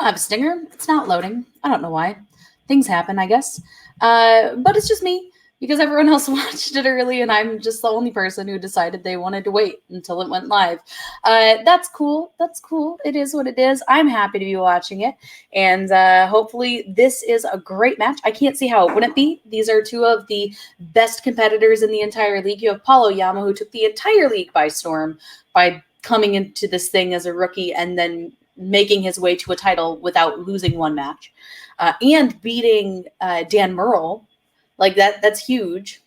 I have a stinger. It's not loading. I don't know why. Things happen, I guess. But it's just me because everyone else watched it early, and I'm just the only person who decided they wanted to wait until it went live. That's cool. That's cool. It is what it is. I'm happy to be watching it, and hopefully this is a great match. I can't see how it wouldn't be. These are two of the best competitors in the entire league. You have Paul Oyama, who took the entire league by storm by coming into this thing as a rookie and then making his way to a title without losing one match, and beating Dan Murrell. Like that's huge.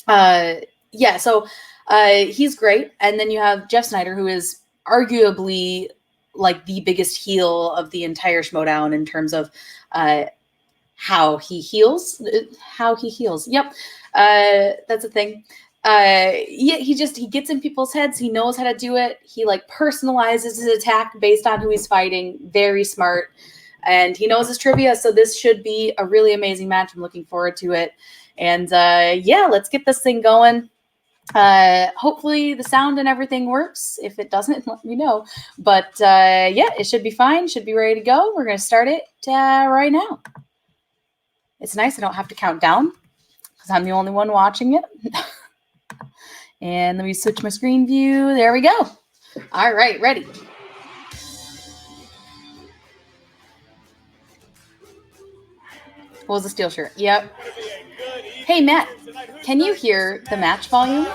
Uh, yeah, so he's great. And then you have Jeff Sneider, who is arguably like the biggest heel of the entire Schmoedown in terms of uh, how he heals. How he heals. Yep, that's a thing. Yeah, he gets in people's heads. He knows how to do it. He like personalizes his attack based on who he's fighting. Very smart, and he knows his trivia. So this should be a really amazing match. I'm looking forward to it. And yeah, let's get this thing going. Hopefully the sound and everything works. If it doesn't, let me know. But yeah, it should be fine. Should be ready to go. We're gonna start it right now. It's nice I don't have to count down because I'm the only one watching it. And let me switch my screen view. There we go. All right, ready. What was the steel shirt? Yep. Hey, Matt, can you hear the match volume?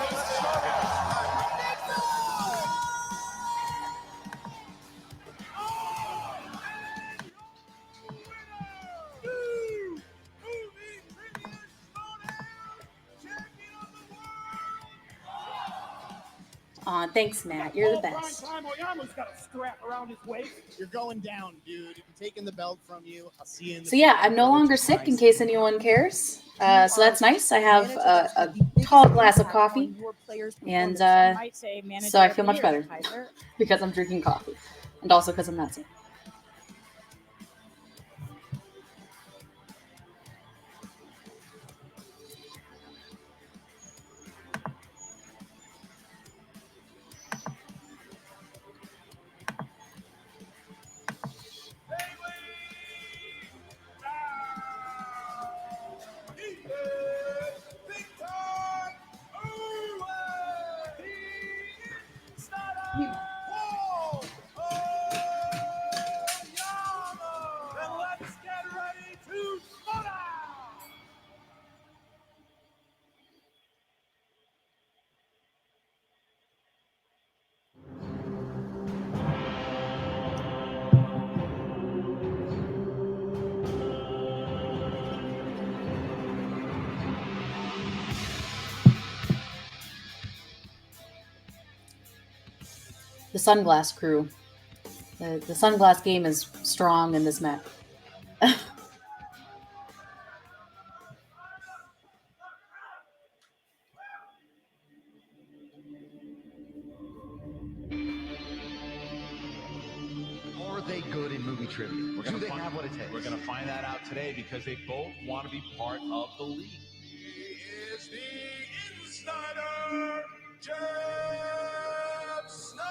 Aw, thanks, Matt. You're the best. Oyama's got a strap around his waist. You're going down, dude. I'm taking the belt from you. I'll see you in the So yeah, I'm no longer sick in case anyone cares. So that's nice. I have a tall glass of coffee, and so I feel much better because I'm drinking coffee, and also because I'm not sick. The Sunglass crew. The Sunglass game is strong in this map. Are they good in movie trivia? Do they have what it takes? We're going to find that out today because they both want to be part of the league. He is the Insider, Jeff Sneider.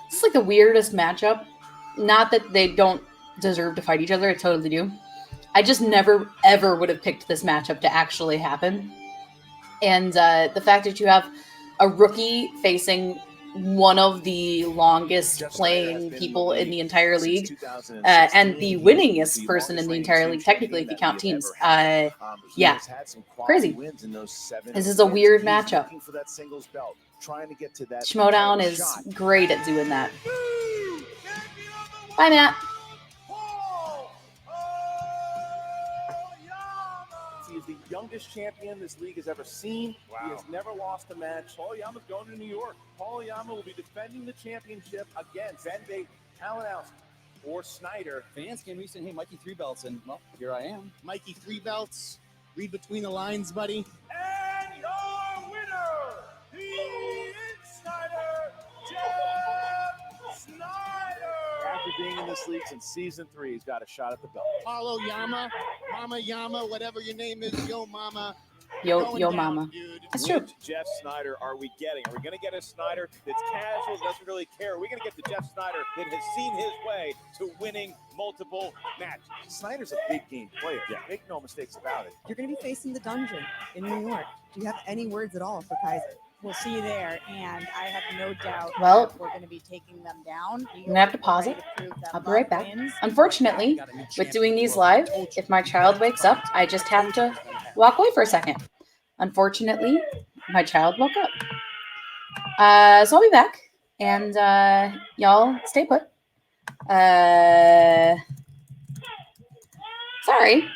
This is like the weirdest matchup. Not that they don't deserve to fight each other. I totally do. I just never, ever would have picked this matchup to actually happen. And the fact that you have a rookie facing one of the longest playing people in the entire league, and the winningest person in the entire league, technically, if you count teams. Yeah, crazy. This is a weird matchup. Schmoedown is great at doing that. Bye, Matt. He is the youngest champion this league has ever seen. Wow. He has never lost a match. Paul Oyama's going to New York. Paul Oyama will be defending the championship against Ben Bate, Kalinowski, or Sneider. Fans came recently, hey, Mikey 3 belts, and well, here I am. Mikey 3 belts. Read between the lines, buddy. And your winner, the Insider, Jeff Sneider. After being in this league since season 3, he's got a shot at the belt. Paulo Yama, Mama Yama, whatever your name is, yo mama. Yo Going down, mama. dude. That's true. Which Jeff Sneider are we getting? Are we going to get a Sneider that's casual, doesn't really care? Are we going to get the Jeff Sneider that has seen his way to winning multiple matches? Snyder's a big game player. Yeah. Make no mistakes about it. You're going to be facing the dungeon in New York. Do you have any words at all for Kaiser? We'll see you there, and I have no doubt Well, that we're going to be taking them down. I'm gonna have to pause it. I'll be right back. Unfortunately, with doing these live, if my child wakes up, I just have to walk away for a second. Unfortunately, my child woke up. So I'll be back, and y'all stay put. Sorry.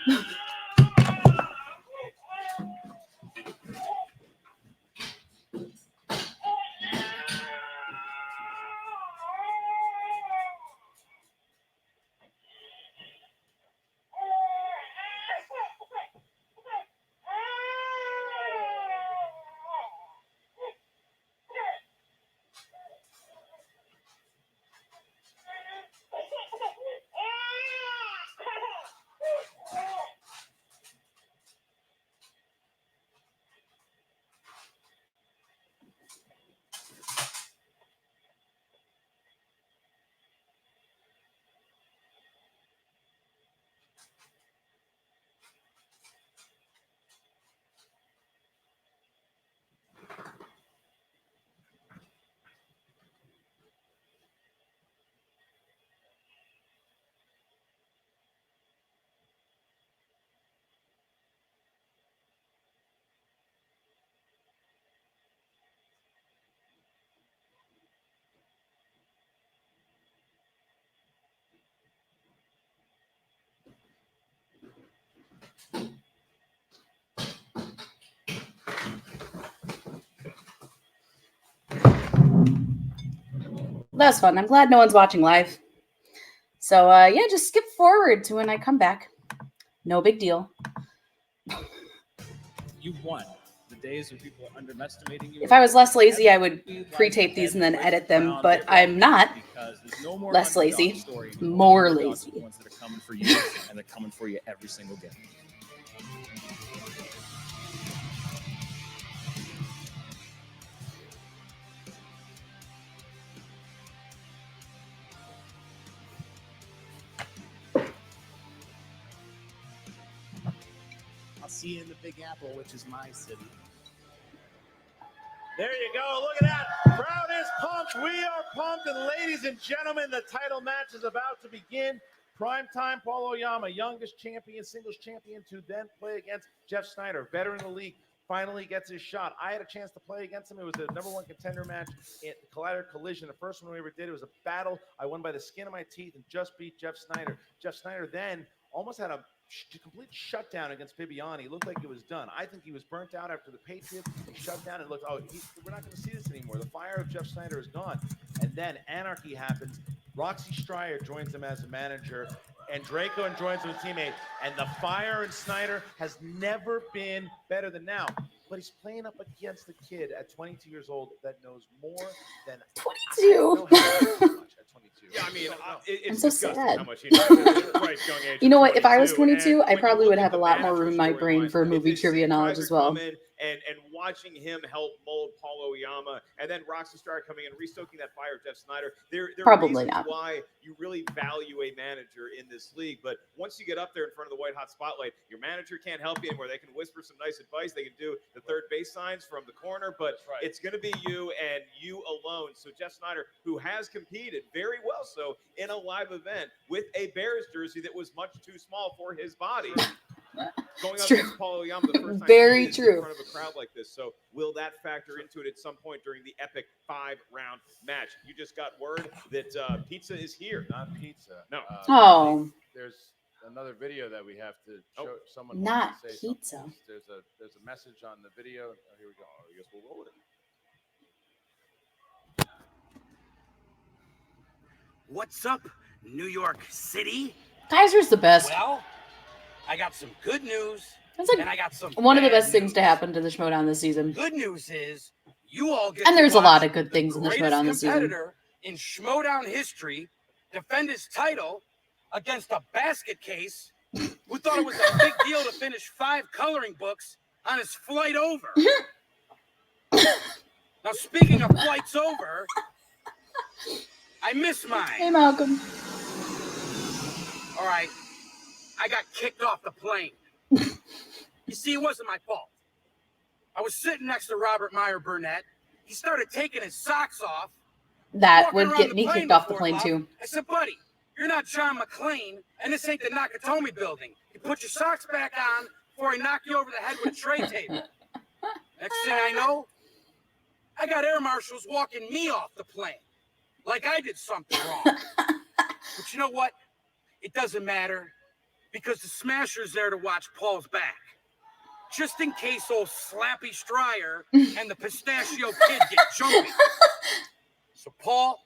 That's fun. I'm glad no one's watching live. So, yeah, just skip forward to when I come back. No big deal. You won. The days when people are underestimating you. If I was less lazy, I would pre-tape these and then edit them, but I'm not. Less lazy, more lazy. The ones that are coming for you, and they're coming for you every single game. I'll see you in the Big Apple, which is my city. There you go. Look at that. Crowd is pumped. We are pumped. And ladies and gentlemen, the title match is about to begin. Primetime Paul Oyama, youngest champion, singles champion, to then play against Jeff Sneider, veteran in the league, finally gets his shot. I had a chance to play against him. It was the #1 contender match at Collider Collision. The first one we ever did. It was a battle. I won by the skin of my teeth and just beat Jeff Sneider. Jeff Sneider then almost had a complete shutdown against Bibiani. It looked like it was done. I think he was burnt out after the Patriots. He shut down and looked, we're not going to see this anymore. The fire of Jeff Sneider is gone. And then anarchy happens. Roxy Stryer joins him as a manager, and Draco joins him as a teammate. And the fire in Sneider has never been better than now. But he's playing up against a kid at 22 years old that knows more than 22. At 22. Yeah, I mean, it's I'm so disgusting sad. how much he knows at a quite young age. You know what? If I was 22, 22, I and probably when would you have a look lot at more the room in my storyline, brain for if movie this trivia scene knowledge tries as to well. come in and watching him help mold Paul Oyama, and then Roxy Stryer coming in, restoking that fire of Jeff Sneider. There are Probably reasons not. why you really value a manager in this league. But once you get up there in front of the white hot spotlight, your manager can't help you anymore. They can whisper some nice advice. They can do the third base signs from the corner, but it's going to be you and you alone. So Jeff Sneider, who has competed very well so in a live event with a Bears jersey that was much too small for his body, going It's up true. against Paul Oyama the first time Very he is true. in front of a crowd like this. So will that factor into it at some point during the epic 5-round match? You just got word that pizza is here. Not pizza. No. Oh, There's another video that we have to show. Someone not wants to say something. pizza. There's a message on the video. Oh, here we go. I guess we'll roll with it. What's up, New York City? Kaiser's the best. Well, I got some good news, That's like and I got some one of the bad best things to news. happen to the Schmoedown this season. Good news is you all get And to there's a watch lot of good things in the greatest Schmoedown this season. competitor in Schmoedown history defend his title against a basket case who thought it was a big deal to finish 5 coloring books on his flight over. Now, speaking of flights over, I missed mine. Hey, Malcolm. All right, I got kicked off the plane. You see, it wasn't my fault. I was sitting next to Robert Meyer Burnett. He started taking his socks off. That walking would around get the me plane kicked off the before plane love. too. I said, buddy, you're not John McClane, and this ain't the Nakatomi building. You put your socks back on before I knock you over the head with a tray table. Next thing I know, I got air marshals walking me off the plane. Like I did something wrong. But you know what? It doesn't matter, because the Smasher's there to watch Paul's back. Just in case old Slappy Stryer and the Pistachio Kid get jumpy. So, Paul,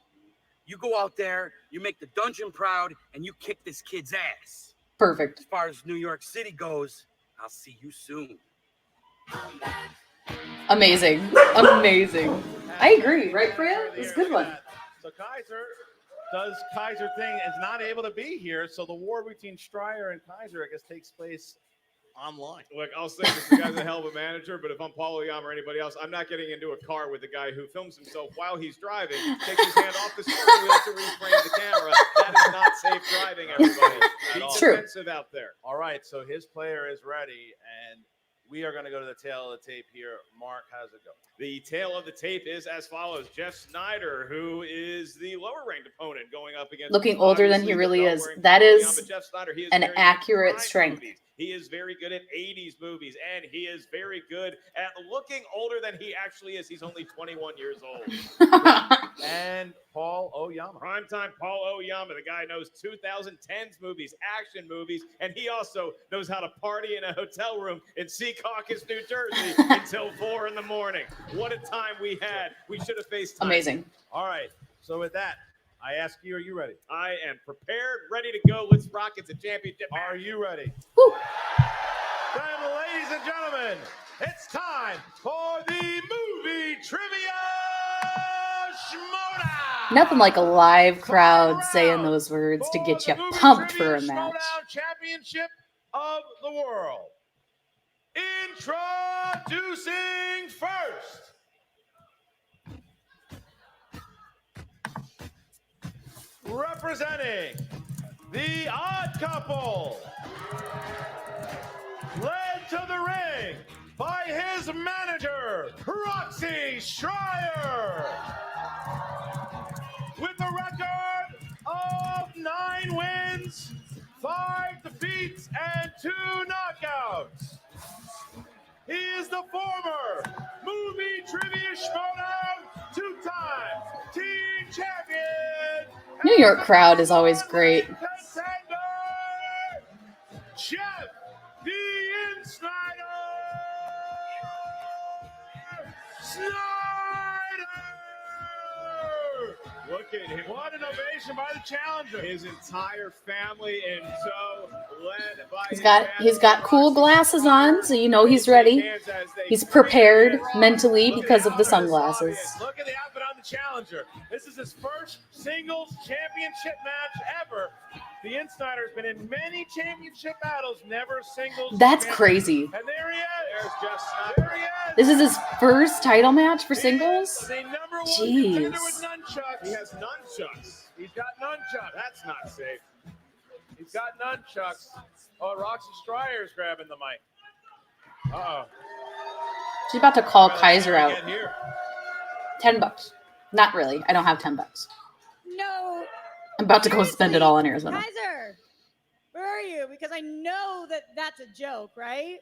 you go out there, you make the dungeon proud, and you kick this kid's ass. Perfect. As far as New York City goes, I'll see you soon. Amazing. Amazing. I agree, right, Freya? It's a good one. So Kaiser thing is not able to be here, so the war between Stryer and Kaiser, I guess, takes place online. Look, I'll say this guy's a hell of a manager, but if I'm Paul Oyama or anybody else, I'm not getting into a car with the guy who films himself while he's driving, takes his hand off the steering wheel to reframe the camera. That is not safe driving, everybody. Be defensive out there. All right, so his player is ready, and we are going to go to the tail of the tape here. Mark, how's it go? The tail of the tape is as follows. Jeff Sneider, who is the lower-ranked opponent going up against... Looking older than he really is. That is Jeff Sneider. He is an accurate strength. Movies. He is very good at 80s movies, and he is very good at looking older than he actually is. He's only 21 years old. And Paul Oyama. Primetime Paul Oyama. The guy knows 2010s movies, action movies, and he also knows how to party in a hotel room in Secaucus, New Jersey until 4 in the morning. What a time we had. We should have faced time. Amazing. All right, so with that, I ask you, are you ready? I am prepared, ready to go. Let's rock. It's a championship match. Are you ready? Woo. Then, ladies and gentlemen, it's time for the movie trivia Schmoedown. Nothing like a live crowd saying those words to get you pumped for a match. Schmoedown Championship of the World. Introducing first. Representing the Odd Couple, led to the ring by his manager, Roxy Stryer, with a record of 9 wins, 5 defeats, and 2 knockouts. He is the former Movie Trivia Schmoedown 2-time team champion. New York crowd is always great. Jeff the Sneider. Look at him. What an ovation by the challenger. His entire family and so led by He's got cool glasses on, so you know he's ready. He's prepared mentally because of the sunglasses. Look at the outfit on the challenger. This is his first singles championship match ever. The Sneider's been in many championship battles, never singles. That's crazy. And there he is. There's Jeff Sneider. There he is. This is his first title match for singles? The number 1 Jeez. contender with nunchucks. He has nunchucks. He's got nunchucks. That's not safe. He's got nunchucks. Oh, Roxy Stryer's grabbing the mic. Uh-oh. She's about to call Kaiser out. Get here. $10. Not really. I don't have $10. No. I'm about to go spend it all on Arizona. Kaiser, where are you? Because I know that that's a joke, right?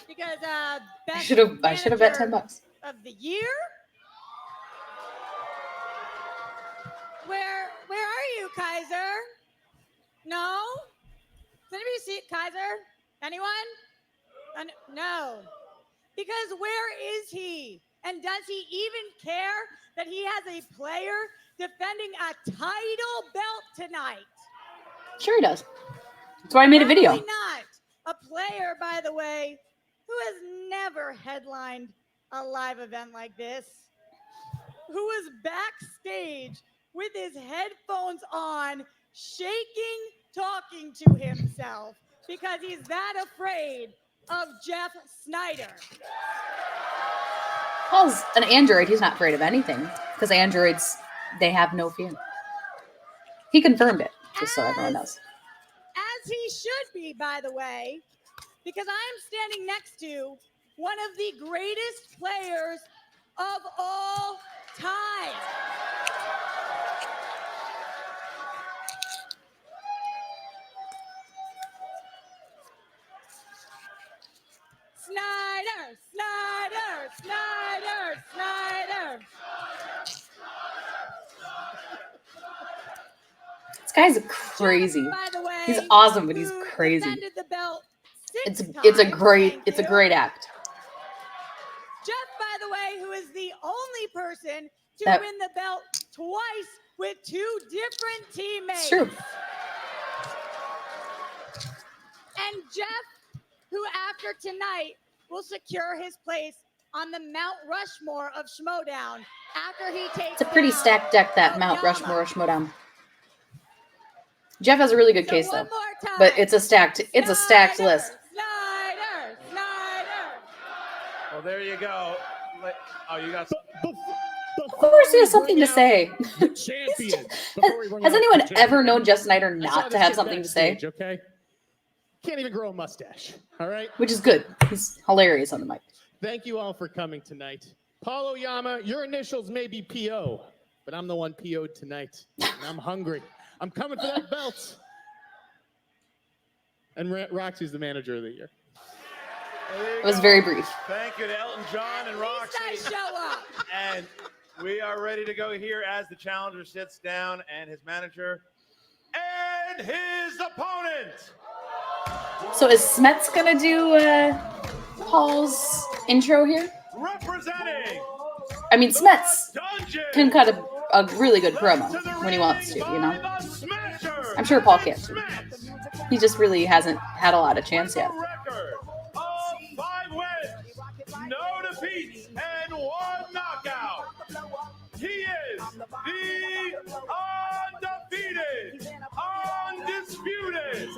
Because I should have bet $10 of the year. Where are you, Kaiser? No. Does anybody see it, Kaiser? Anyone? No. Because where is he? And does he even care that he has a player defending a title belt tonight? Sure he does. That's why I made a video. Probably not. A player, by the way, who has never headlined a live event like this, who is backstage with his headphones on, shaking, talking to himself because he's that afraid of Jeff Sneider. Paul's an android. He's not afraid of anything because androids, they have no fear. He confirmed it, just so everyone knows. As he should be, by the way, because I am standing next to one of the greatest players of all time. Sneider, Sneider, Sneider, Sneider. This guy's crazy. By the way, He's awesome, but he's who crazy. defended the belt It's six a times, great thank it's a you. great act. Jeff, by the way, who is the only person to That- win the belt twice with two different teammates. It's true. And Jeff, who after tonight will secure his place on the Mount Rushmore of Schmoedown after he takes It's a pretty down stacked deck, that Mount Oyama. Rushmore Schmoedown. Jeff has a really good case one though, more time. but it's a stacked list. Sneider, Sneider. Well, there you go. Oh, you got. Of course, he has something to say. Champion. Has anyone ever known Jeff Sneider not to have something to say? Okay. Can't even grow a mustache. All right. Which is good. He's hilarious on the mic. Thank you all for coming tonight. Paul Oyama, your initials may be PO, but I'm the one PO'd tonight. And I'm hungry. I'm coming for that belt. And Roxy's the manager of the year. It was very brief. Thank you to Elton John and Roxy. I show up. And we are ready to go here as the challenger sits down and his manager and his opponent. So is Smets gonna do Paul's intro here? Representing. I mean, Smets Dungeon. can cut a really good promo when he wants to, you know? I'm sure Paul can too. He just really hasn't had a lot of chance yet. Record of 5 wins, no defeats, and 1 knockout. He is the undefeated, undisputed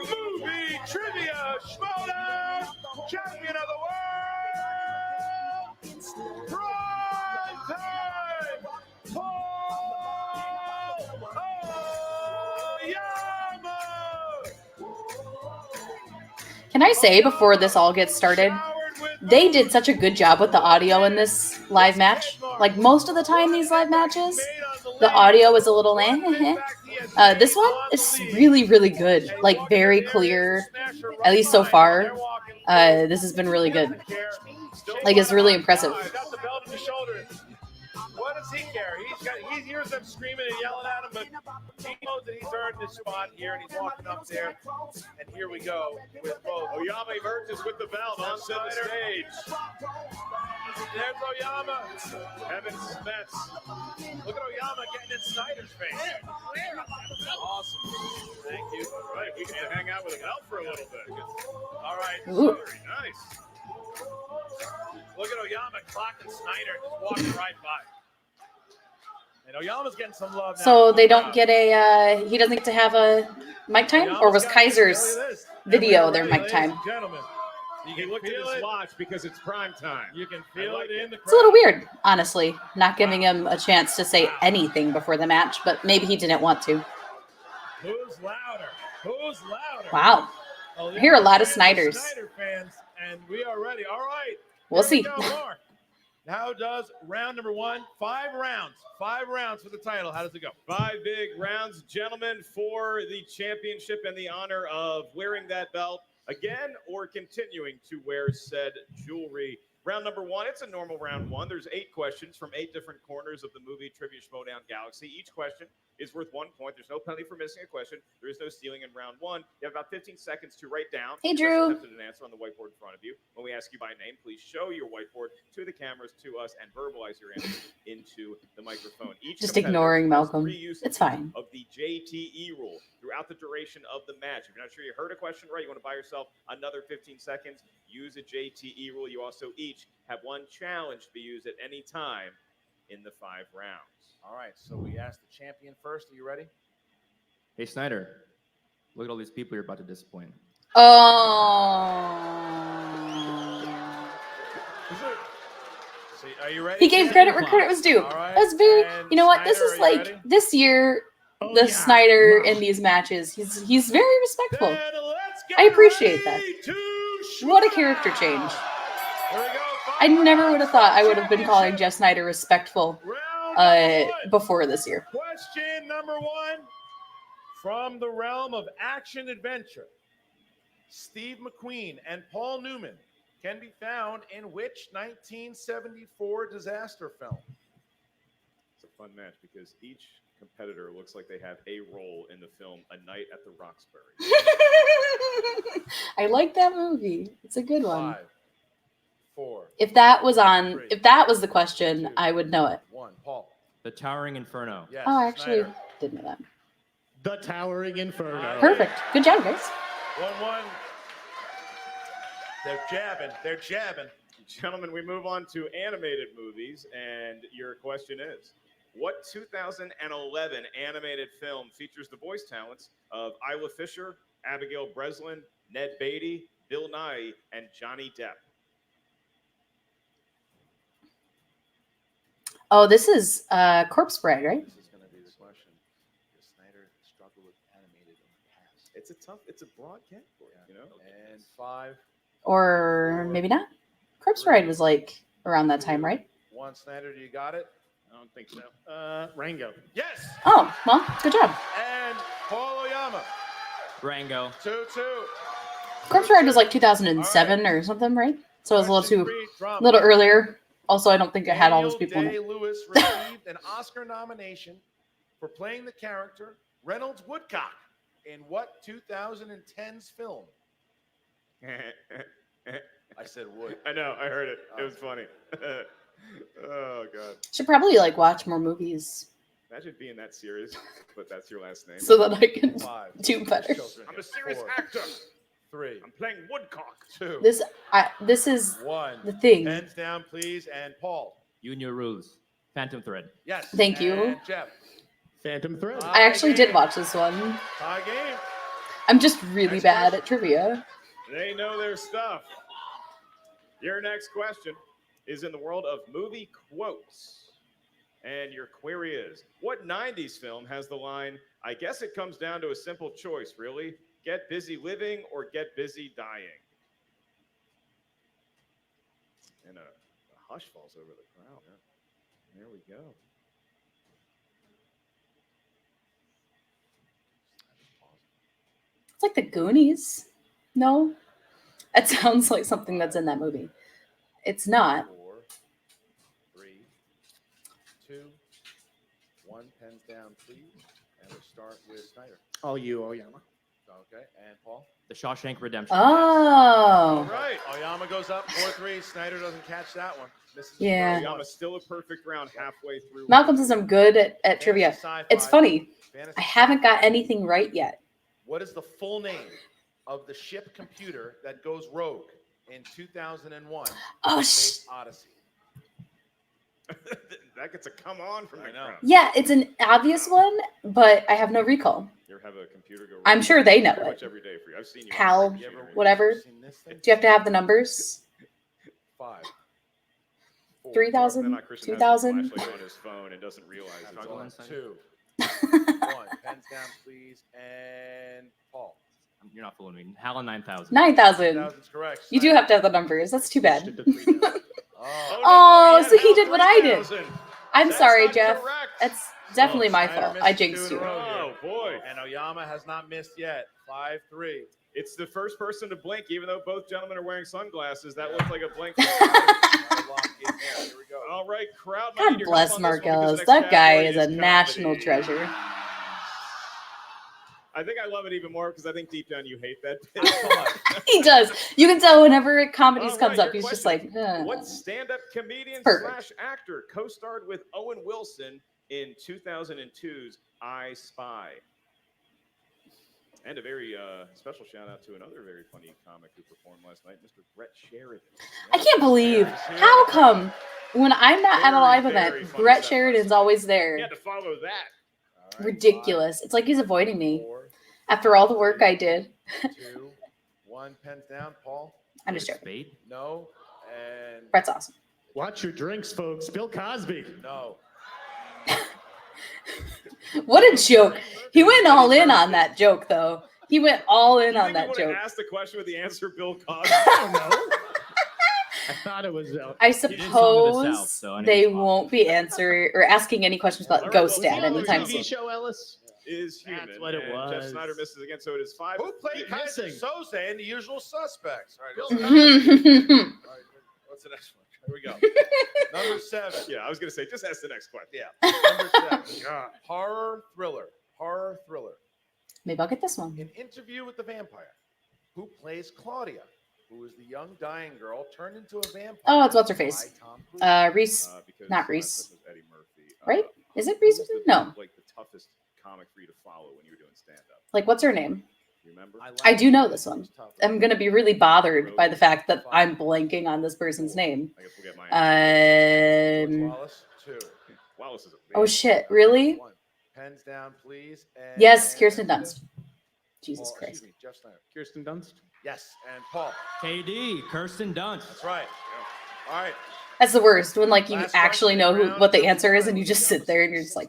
movie trivia Schmoedown champion of the world, prime time, Paul Oyama. Can I say before this all gets started, they did such a good job with the audio in this live match. Like most of the time these live matches, the audio is a little this one is really, really good. Like very clear, at least so far. This has been really good. Like it's really impressive. Got the belt on his shoulder. What does he care? He hears them screaming and yelling at him, but he knows that he's earned his spot here, and he's walking up there. And here we go with both. Oyama emerges with the belt on center stage. There's Oyama. Kevin Smets. Look at Oyama getting in Snyder's face. Awesome. Thank you. All right, we can hang out with a belt for a little bit. All right. Ooh. Very nice. Look at Oyama clocking Snyder, just walking right by. And Oyama's getting some love now. So they don't get he doesn't get to have a mic time? Or was Kaiser's video their mic time? Gentlemen, You can look at his watch because it's prime time. You can feel it in the crowd. It's a little weird, honestly, not giving him a chance to say anything before the match, but maybe he didn't want to. Who's louder? Who's louder? Wow. Oh, I hear a lot of Snyder Sniders. fans, and we are ready. All right. We'll Here we see. go, Mark. How does round number 1, 5 rounds. 5 rounds for the title. How does it go? 5 big rounds, gentlemen, for the championship and the honor of wearing that belt again or continuing to wear said jewelry. Round number 1, it's a normal round 1. There's 8 questions from 8 different corners of the movie Trivia Schmoedown Galaxy. Each question is worth 1 point. There's no penalty for missing a question. There is no stealing in round 1. You have about 15 seconds to write down. Hey, just Drew. attempted an answer on the whiteboard in front of you. When we ask you by name, please show your whiteboard to the cameras, to us, and verbalize your answer into the microphone. Each Just competitor ignoring has Malcolm. 3 uses It's fine. of the JTE rule throughout the duration of the match. If you're not sure you heard a question right, you want to buy yourself another 15 seconds, use a JTE rule. You also each have 1 challenge to be used at any time in the 5 rounds. All right, so we asked the champion first. Are you ready? Hey, Sneider, look at all these people you're about to disappoint. Oh. See, are you ready? He gave credit where credit was due. All right. That's very, And you know what? This Sneider, is are you like ready? this year. Oh, The yeah. Sneider Ma. in these matches, he's very respectful. Then let's get I appreciate that. ready to What a character change. Here we go. I never would have thought I would have been calling Jeff Sneider respectful Round one. before this year. Question number one. From the realm of action adventure, Steve McQueen and Paul Newman can be found in which 1974 disaster film? It's a fun match because each competitor looks like they have a role in the film A Night at the Roxbury. I like that movie. It's a good one. 5, 4, If that was the question, I would know it. 1. Paul. The Towering Inferno. Yes. Oh, I actually Sneider. didn't know that. The Towering Inferno. Perfect. Good job, guys. 1-1. They're jabbing. They're jabbing. Gentlemen, we move on to animated movies, and your question is, what 2011 animated film features the voice talents of Isla Fisher, Abigail Breslin, Ned Beatty, Bill Nighy, and Johnny Depp? Oh, this is Corpse Bride, right? This is going to be the question. Does Sneider struggle with animated in the past? It's a broad category, you know? And 5, Or maybe not. Corpse Bride was like around that time, right? 1. Sneider, do you got it? I don't think so. Rango. Yes. Oh, well, good job. And Paul Oyama. Rango. 2-2. Corpse Bride was like 2007 or something, right? So it was a little earlier. Also, I don't think I had all those people in it. Day-Lewis received an Oscar nomination for playing the character Reynolds Woodcock in what 2010's film? I said wood. I know, I heard it. It was funny. Oh, God. Should probably like watch more movies Imagine being that serious, but that's your last name. so that I can 5. do better. I'm a serious 4, actor. 3, I'm playing Woodcock. 2, This is 1. the thing. Pens down, please. And Paul. You and your rules. Phantom Thread. Yes. Thank you. And Jeff. Phantom Thread. I actually did watch this one. Tie game. I'm just really Next bad question. at trivia. They know their stuff. Your next question is in the world of movie quotes. And your query is, what 90s film has the line, I guess it comes down to a simple choice, really? Get busy living or get busy dying? And a hush falls over the crowd. There we go. It's like the Goonies. No? That sounds like something that's in that movie. It's not. 4, 3, 2, 1. Pens down, please. And we'll start with Sneider. All you, Oyama. Okay. And Paul. The Shawshank Redemption. All Oh. right. Oyama goes up 4-3. Sneider doesn't catch that one. This is Yeah. Oyama still a perfect round halfway through. Malcolm says I'm good at trivia. Sci-fi. It's funny. Fantasy I haven't got sci-fi. anything right yet. What is the full name of the ship computer that goes rogue in 2001? Oh, Space Odyssey. That gets a come on from the crowd. Yeah, it's an obvious one, but I have no recall. You ever have a computer go I'm wrong? sure they know Pretty it. much every day for you. I've seen you. HAL, You ever- whatever. Seen this thing? Do you have to have the numbers? 5, 4, 3,000? Then not Christian has a 2,000? flashlight on his phone and doesn't realize it's Struggle on. inside. 2, 1. Pens down, please. And Paul. You're not fooling me. Hal 9000. 9,000. 2000's correct. You do have to have the numbers. That's too bad. Oh, Oh, no, so he had did what I did. 3,000. I'm That's sorry, not Jeff. correct. That's definitely my Sneider fault. missed I 2 jinxed in a you. row Oh, here. boy. And Oyama has not missed yet. 5-3. It's the first person to blink, even though both gentlemen are wearing sunglasses. That looks like a blink. Here we go. All right, crowd. might God need your bless help on this one because Marcellus. the next That guy category is a comedy. national treasure. I think I love it even more because I think deep down you hate that bit. He does. You can tell whenever comedies All comes right, up, your he's just question. like, What stand-up comedian Perfect. slash actor co-starred with Owen Wilson in 2002's I Spy? And a very special shout out to another very funny comic who performed last night, Mr. Brett Sheridan. I can't believe how come when I'm not at a live event, Brett Sheridan's always You there. had to follow that. All right, Ridiculous. It's like he's avoiding me 4, after all the work I did. 2, 1. Pens down. Paul. I'm just David joking. Spade. No. And Brett's awesome. Watch your drinks, folks. Bill Cosby. No. What a joke. He went all in on that joke, though. He went all in You on think that we joke. would have asked the question with the answer Bill Cosby? I don't know. I thought it was. I South, suppose so anything's they possible. won't be answering or asking any questions about All right, Ghost well, Dad following anytime TV soon. show, Ellis. Is human. That's what it and was. Jeff Sneider misses again, so it is 5. Who played Kaiser Missing. Soze in The Usual Suspects? All right, Bill all right, what's the next one? Here we go. Number 7. Yeah, I was going to say, just ask the next question. Yeah. Number 7. God. Horror thriller. Horror thriller. Maybe I'll get this one. In Interview with the Vampire, who plays Claudia, who is the young dying girl turned into a vampire? Oh, it's what's her face? by Tom Cruise. Reese. Because Not last Reese. time was Eddie Murphy. Right? Is it who Reese? was the- No. Like the toughest comic for you to follow when you were doing stand-up. Like, what's her name? You remember? I do know this one. I'm going to be really bothered by the fact that I'm blanking on this person's name. I guess we'll get my Um, Wallace, 2. Wallace is a oh, shit. Really? 1. Pens down, please. And Yes, Kirsten Dunst. Jesus Paul, Christ. excuse me, Jeff Sneider. Kirsten Dunst. Yes, and Paul. KD, Kirsten Dunst. That's right. All right. That's the worst when, like, you Last actually know question, what the round answer is number and you just sit there and you're just like,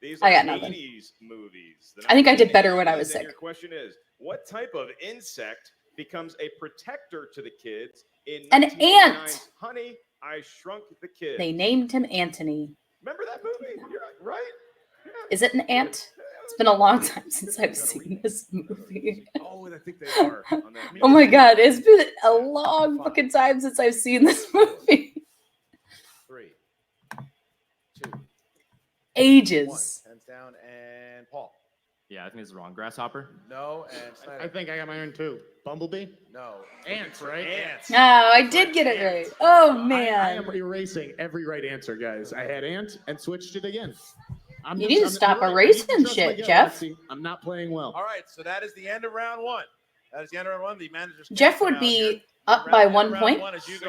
These I are got nothing. 80s movies. The I think I did better when I 1980s, was and sick. Your question is, what type of insect becomes a protector to the kids in An 1989's ant. Honey, I Shrunk the Kids? they named him Anthony. Remember that movie? You're right? Yeah. Is it an ant? It's been a long time since I've seen this movie. Oh, I think they are. On that. Oh my god, it's been a long fucking time since I've seen this movie. 3, 2, 1. Ages. Pens down, and Paul. Yeah, I think it's wrong. Grasshopper. No, and Snyder. I think I got my own too. Bumblebee. No. Ants, right? Ants. Oh, I did get it right. Oh I man. am erasing every right answer, guys. I had ant and switched it again. You need to stop you're right. I need to erasing trust shit, my gut, Jeff. Lexi. I'm not playing well. All right, so that is the end of round 1. That is the end of round 1. The managers. Jeff would be up by 1 point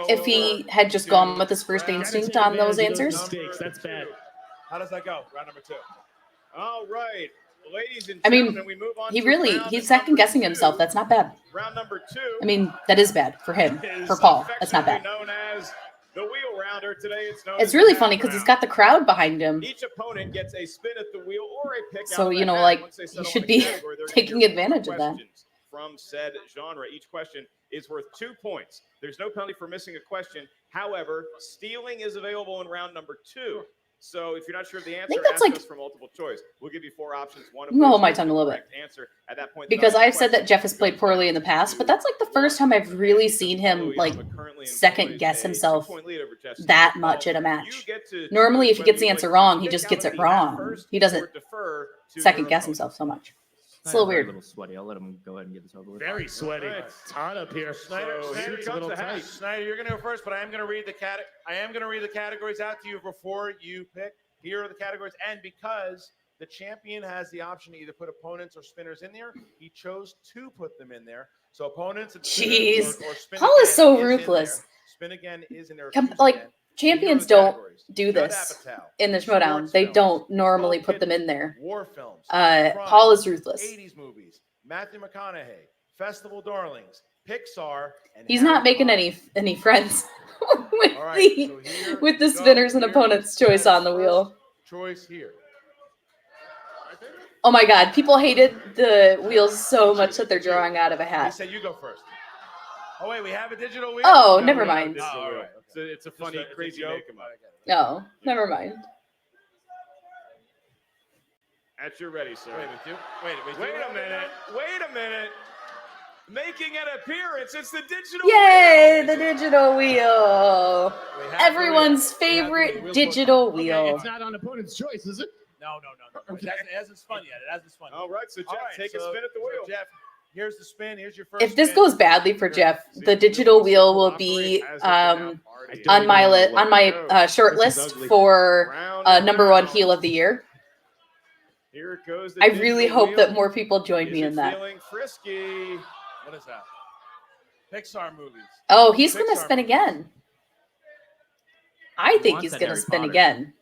if he had just gone with his first Gotta instinct take on those advantage of answers. mistakes. That's bad. How does that go? Round number 2. All right, ladies and I mean, gentlemen, we move on. He to really, round he's second guessing number himself. 2. That's not bad. Round number 2. I mean, that is bad for him. is For Paul, that's not bad. affectionately known as the wheel rounder. Today it's known It's as really the funny half because he's round. got the crowd behind him. Each opponent gets a spin at the wheel or a pick So, out of you the know, hat. like, Once they you settle should on a be category, they're gonna taking hear advantage of that. questions from said genre. Each question is worth 2 points. There's no penalty for missing a question. However, stealing is available in round number 2. So if you're not sure of the answer, that's ask like- us for multiple choice. We'll give you 4 options. One of I'm gonna hold which my is tongue the a little bit. correct answer. At that point, Because the I've said that question Jeff has played poorly in the past, but that's like the first time I've really seen him like second guess himself that much at a match. Normally, if he gets the answer wrong, he just gets it wrong. He doesn't second guess himself so much. It's a little A weird. little sweaty. I'll let him go ahead and get this over with. Very sweaty. Right. It's hot up here. Snyder, So Snyder, here it's comes a little the tight. hat. Snyder, you're going to go first, but I am going to read the categories out to you before you pick. Here are the categories, and because the champion has the option to either put opponents or spinners in there, he chose to put them in there. So opponents and Jeez. spinners or spin Paul is again so in ruthless. there. Spin again is in there. Com- choose like, again. Champions Here are the don't categories. do Judd this Apatow, in the Schmoedown. sports They films, don't normally Nicole put them in Kidman, there. War films. Paul is ruthless. 80s movies. Matthew McConaughey. Festival Darlings. Pixar. And He's Harry not making Potter. any friends with All right, the so here with the we go. spinners and Here opponents' is choice on the Snyder's wheel. first choice here. Oh my god, people hated the wheels so much that they're drawing out of a He hat. said you go first. Oh wait, we have a digital wheel. Oh, No, never we don't have mind. digital all wheel. right, okay. It's a funny, It's a crazy joke. make 'em up. No, never mind. At your ready, sir. Wait, we do. Wait, Wait a minute. Wait a minute. Making an appearance. It's the digital Yay, wheel. the digital wheel. We have Everyone's the wheel. We have the wheel. favorite We'll digital Okay, wheel. it's not on opponent's choice, is it? No. Okay. It hasn't spun yet. It hasn't spun yet. All right, so Jeff, All right, take a so- spin at the so wheel. Jeff, here's the spin. Here's your first. If this spin. goes badly for Jeff, the digital wheel will be on my short list for number 1 heel of the year. Here it goes. The I really digital hope wheel. that more people join Is me it in that. Feeling frisky. What is that? Pixar movies. Oh, he's going to Pixar spin movies. again. I think wants he's that going to Harry spin Potter. again.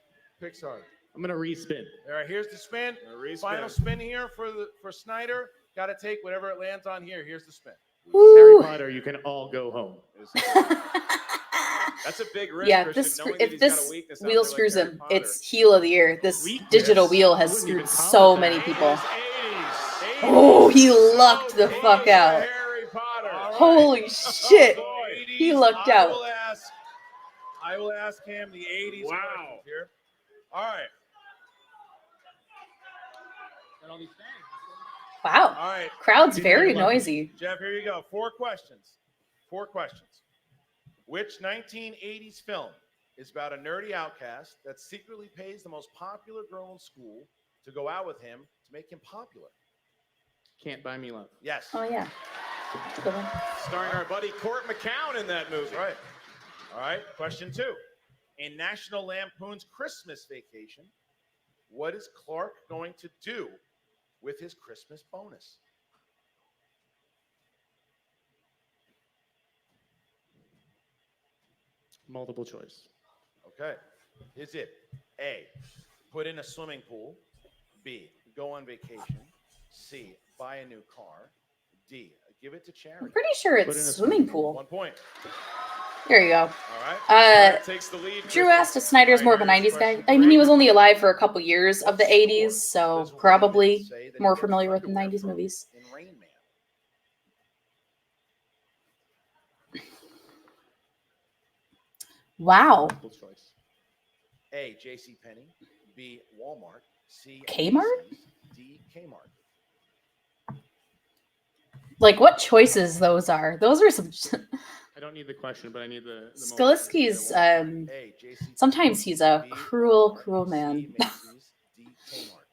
Pixar. I'm gonna respin. All right, here's the spin. A respin. Final spin here for Snyder. Got to take whatever it lands on here. Here's the spin. Harry Woo. Potter, you can all go home. That's a big risk. Yeah, Christian, knowing that if he's got a this weakness out wheel there like screws Harry him, Potter. it's heel of the year. This digital wheel has screwed so many people. Oh, he lucked the fuck out. Harry Potter. Holy shit. He lucked out. I will ask him the 80s questions here. All right. Wow. All right. Crowd's very noisy. Jeff, here you go. 4 questions. 4 questions. Which 1980s film is about a nerdy outcast that secretly pays the most popular girl in school to go out with him to make him popular? Can't Buy Me Love. Yes. Oh, yeah. Good one. Starring our buddy Court McCown in that movie. That's right. All right. Question 2. In National Lampoon's Christmas Vacation, what is Clark going to do with his Christmas bonus? Multiple choice. Okay. Is it A, put in a swimming pool, B, go on vacation, C, buy a new car, D, give it to charity? I'm pretty sure Put in it's a swimming pool. 1 point. There you go. All right. Takes the lead. Drew asked if Snyder's more of a 90s guy. I mean, he was only alive for a couple years of the 80s, so probably more familiar with the 90s movies. In Rain Man. Wow. Multiple choice. A, JCPenney, B, Walmart, C, Kmart? Macy's, D, Kmart. Like, what choices those are? Those are some... I don't need the question, but I need the Skaliski's, A, JCPenney, sometimes he's a B, cruel, Walmart, cruel C, man. Macy's, D, Kmart.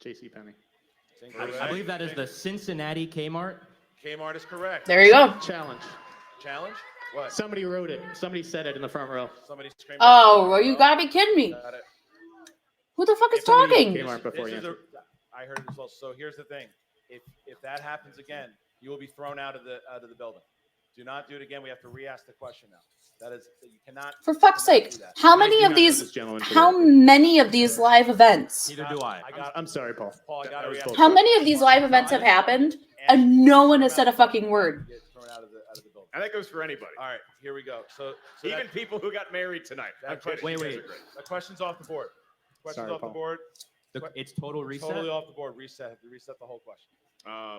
JCPenney. I believe that is the Cincinnati Kmart. Kmart is correct. There you go. Challenge. Challenge? What? Somebody wrote it. Somebody said it in the front row. Somebody screamed. Oh, well, you gotta be kidding me. Got it. Who the fuck is Somebody talking? used Kmart before This you is answered. I heard it as well. So here's the thing: if that happens again, you will be thrown out of the building. Do not do it again. We have to re-ask the question now. That is, you cannot. For fuck's cannot sake, do that. how I many do of not know these? this gentleman for How that. many of these live events? Neither do I. I'm sorry, Paul. Paul, I got That to was re-ask. both. How many of these live events have happened and no one has said a fucking word? Get thrown out of the building. And that goes for anybody. All right, here we go. So Even that, people who got married tonight. I'm that kidding. question, Wait. that question's off the board. Question's Sorry, off the Paul. board. It's total reset. Totally off the board. Reset. Have to reset the whole question.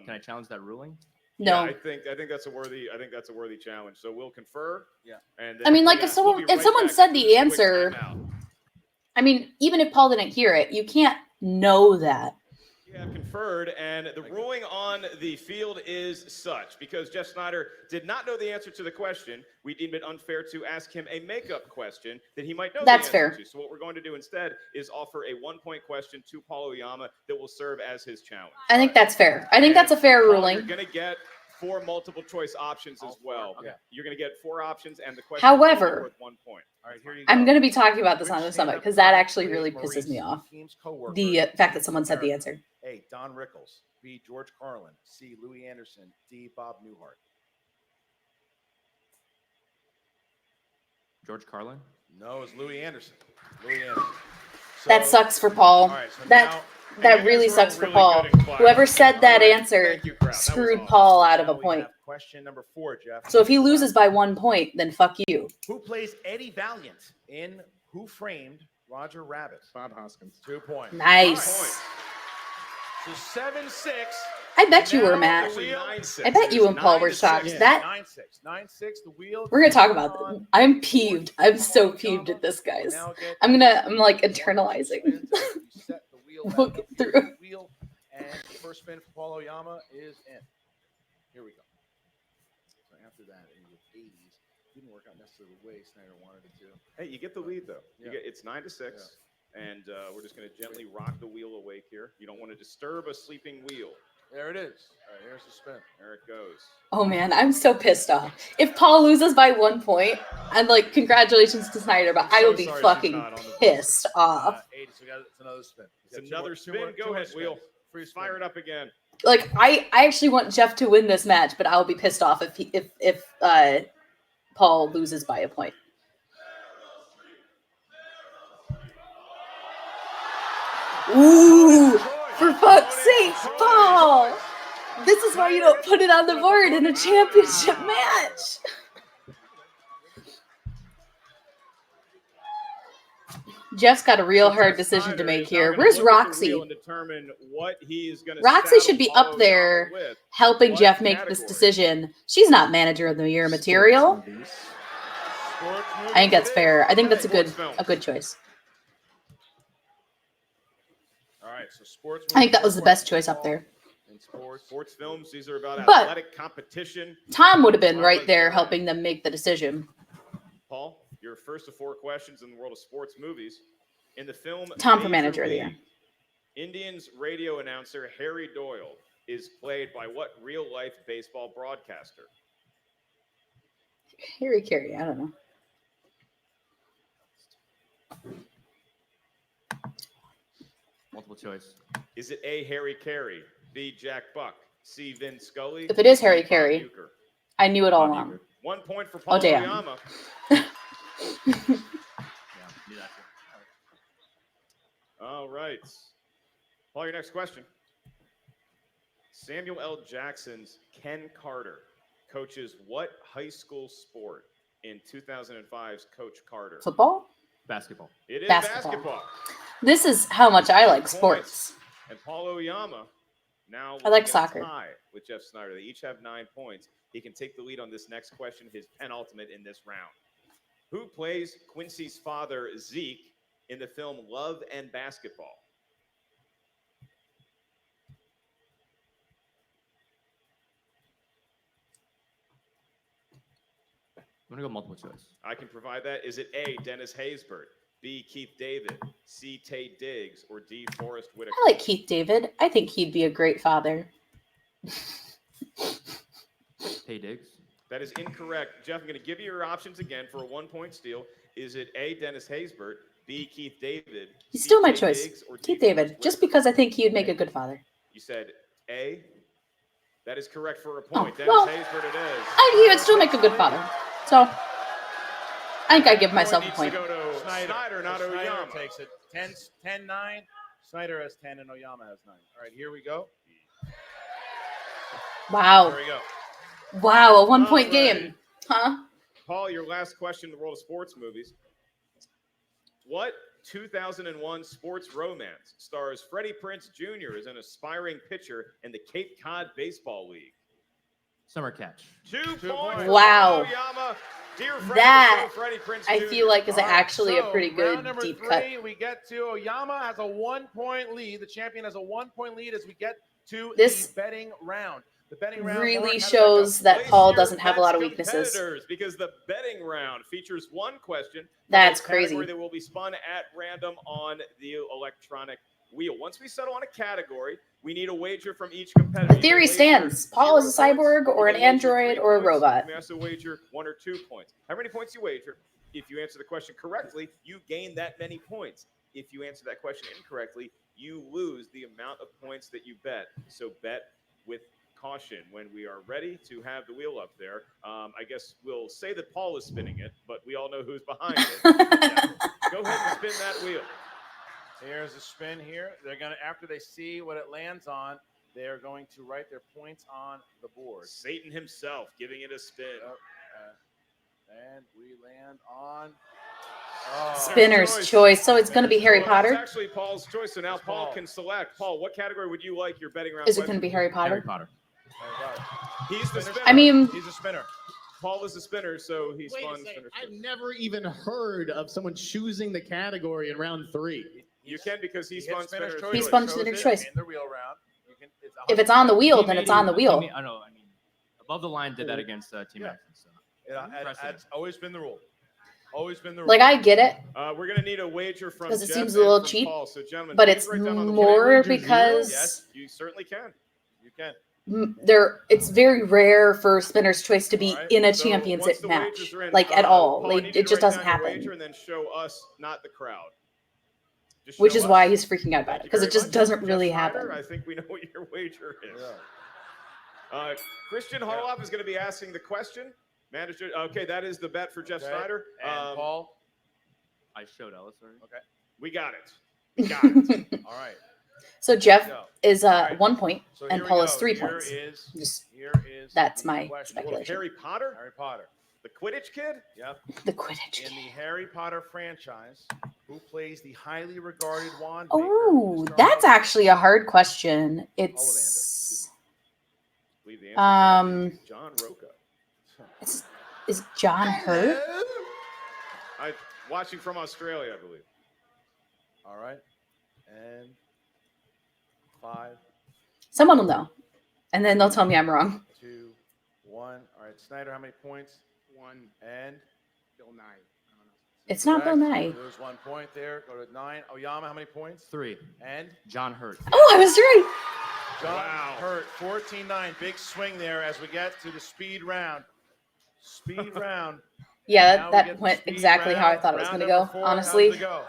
Can I challenge that ruling? No. Yeah, I think that's a worthy challenge. So we'll confer. Yeah. And I mean, like, if we'll someone be right someone back said after the this quick answer, timeout. I mean, even if Paul didn't hear it, you can't know that. We have conferred, and the ruling on the field is such. Because Jeff Sneider did not know the answer to the question, we deemed it unfair to ask him a makeup question that he might know That's the answer fair. to. So what we're going to do instead is offer a 1-point question to Paul Oyama that will serve as his challenge. I think that's fair. I think that's a fair Paul, ruling. You're going to get 4 multiple choice options as well. Okay. You're going to get 4 options, and the question However, is worth 1 point. All right, here you go. I'm going to be talking about this Which on the summit stand-up because that comic actually plays really Maurice pisses me off. Hakeem's coworker The fact that someone said the America? answer. A, Don Rickles. B, George Carlin. C, Louis Anderson. D, Bob Newhart. George Carlin? No, it's Louis Anderson. Louis Anderson. So, That sucks for Paul. All right, so That now, that you really guys were all sucks for really Paul. good and quiet. Whoever said that All right, answer thank you, crowd. That was screwed awesome. Paul out of a now we point. have question number 4, Jeff. So if he loses by 1 point, then fuck you. Who plays Eddie Valiant in Who Framed Roger Rabbit? Bob Hoskins. 2 points. Nice. So 7-6. I bet you were, Now Matt. the wheel- I bet you and Paul were shocked. Yeah, That 9-6. 9-6. The wheel. we're gonna talk keeps about on. them. I'm peeved. I'm so peeved at this, guys. Now get I'm like internalizing. spins as you set the wheel We'll back get up here through. on the wheel, and the first spin for Paul Oyama is in. Here we go. So after that, in the 80s, didn't work out necessarily the way Sneider wanted it to. Hey, you get the lead though. Yeah. It's 9-6, and we're just going to gently rock the wheel awake here. You don't want to disturb a sleeping wheel. There it is. All right, here's the spin. There it goes. Oh man, I'm so pissed off. If Paul loses by 1 point, I'm like, congratulations to Snyder, but I will be sorry she's fucking not on the board. pissed off. 80, so it's another spin. It's another spin. Go ahead, wheel. Free spin. Fire it up again. Like I actually want Jeff to win this match, but I'll be pissed off if Paul loses by a point. Ooh, for fuck's sake, Paul! This is why you don't put it on the board in a championship match. Jeff's got a real hard decision to make here. Where's Roxy? Roxy should be up there helping Jeff make this decision. She's not manager of the year material. I think that's fair. I think that's a good choice. All right, so sports. I think that was the best choice up there. In sports films, these are about But athletic competition. Tom would have been right there helping them make the decision. Paul, your first of 4 questions in the world of sports movies. In the film Tom for Major manager of the League, year. Indians radio announcer Harry Doyle is played by what real-life baseball broadcaster? Harry Carey, I don't know. Multiple choice. Is it A, Harry Carey, B, Jack Buck, C, Vin Scully? If it is Harry Carey, I knew it all along. 1 point for Paul damn. Oyama. All right. Paul, your next question. Samuel L. Jackson's Ken Carter coaches what high school sport in 2005's Coach Carter? Football? Basketball. It is Basketball. basketball. This is how much I like sports. And Paul Oyama now I like will get a soccer. tie with Jeff Sneider. They each have 9 points. He can take the lead on this next question, his penultimate in this round. Who plays Quincy's father, Zeke, in the film Love and Basketball? I'm going to go multiple choice. I can provide that. Is it A, Dennis Haysbert, B, Keith David, C, Tay Diggs, or D, Forrest Whitaker? I like Keith David. I think he'd be a great father. Tay Diggs. That is incorrect. Jeff, I'm going to give you your options again for a 1-point steal. Is it A, Dennis Haysbert, B, Keith David? He's C, still my Tay choice. Diggs, or D, Keith Forrest David, just Whitaker? because I think he'd make a good father. You said A? That is correct for a point. Dennis well, Haysbert it is. I think he would still make a good father. So, I think I give myself a point. Needs to go to Sneider, not Sneider Oyama. takes it. 10-9. Sneider has 10 and Oyama has 9. All right, here we go. Wow. Here we go. Wow, a 1-point All game. right. Huh? Paul, your last question in the world of sports movies. What 2001 sports romance stars Freddie Prinze Jr. as an aspiring pitcher in the Cape Cod Baseball League? Summer Catch. 2 points. Wow. Oyama. Dear friend, That, Freddie Prinze I Jr. feel like, is All right, actually a so pretty good round number deep 3, cut. we get to Oyama has a 1-point lead. The champion has a 1-point lead as we get to This the betting round. The betting round really Mark, how does shows go? that Place Paul your doesn't have a lot of bets, weaknesses. competitors, because the betting round features 1 question. That's from a category crazy. that will be spun at random on the electronic wheel. Once we settle on a category, we need a wager from each competitor. The You theory can wager stands. Paul is a 0 points, cyborg or you an can wager android 3 or a points, robot. You may also wager 1 or 2 points. How many points you wager? If you answer the question correctly, you gain that many points. If you answer that question incorrectly, you lose the amount of points that you bet. So bet with caution. When we are ready to have the wheel up there, I guess we'll say that Paul is spinning it, but we all know who's behind it. Yeah. Go ahead and spin that wheel. Here's a spin here. They're gonna, after they see what it lands on, they're going to write their points on the board. Satan himself giving it a spin. And we land on Spinner's choice. So it's going to be Harry Well, Potter. It's actually Paul's choice, so now Paul can select. Paul, what category would you like your betting round? Is it going to be Harry Potter? Harry Potter. He's the spinner. I mean, he's a spinner. Paul is the spinner, so he Wait a spun second. spinner. I've never even heard of someone choosing the category in round 3. You can because he He spun hit spinner's spinner's choice. He choice. spun Chose spinner's it choice. in the wheel round. You can, If it's on the wheel, Team then it's 80 on the wheel. I know. I mean, Above the Line did that against Team Yeah. Action. So. That's always been the rule. Always been the rule. Like, I get it, We're going to need a wager from because it Jeff seems a and little from cheap, Paul. So, gentlemen, but please it's write down on the more board. because Yes, you certainly can. You can. it's very rare for spinner's choice to be All right, in a so championship once the match, wagers are in, like at all. Paul, I Like, need you it to just write doesn't down your happen. wager and then show us, not the crowd. Just Which show is us. why he's freaking out about Thank it, you because very it just much. doesn't Jeff really Sneider, happen. I think we know what your wager is. Christian Harloff is going to be asking the question. Manager, okay, that is the bet for Jeff Sneider. And Paul? I showed Ellis already. Okay. We got it. We got it. All right. So Jeff, Go. is All right. 1 point, So and here we Paul is go. 3 Here points. is That's the my question. speculation. Harry Potter? Harry Potter. The Quidditch kid? Yep. The Quidditch In kid. the Harry Potter franchise, who plays the highly regarded wand Oh, that's actually a hard question. It's Believe the answer is John Roca. is John Hurt? Watching from Australia, I believe. All right. And 5. Someone will know, and then they'll tell me I'm wrong. 2, 1. All right, Sneider, how many points? 1. And Bill Nye. It's not Bill Nye. There's 1 point there. Go to 9. Oyama, how many points? 3. And John Hurt. Oh, I was right. John Hurt, 14-9. Big swing there as we get to the speed round. Speed round. Yeah, Now we that get the went speed exactly how I round. thought it was going to Round go, number 4, honestly. how's it go?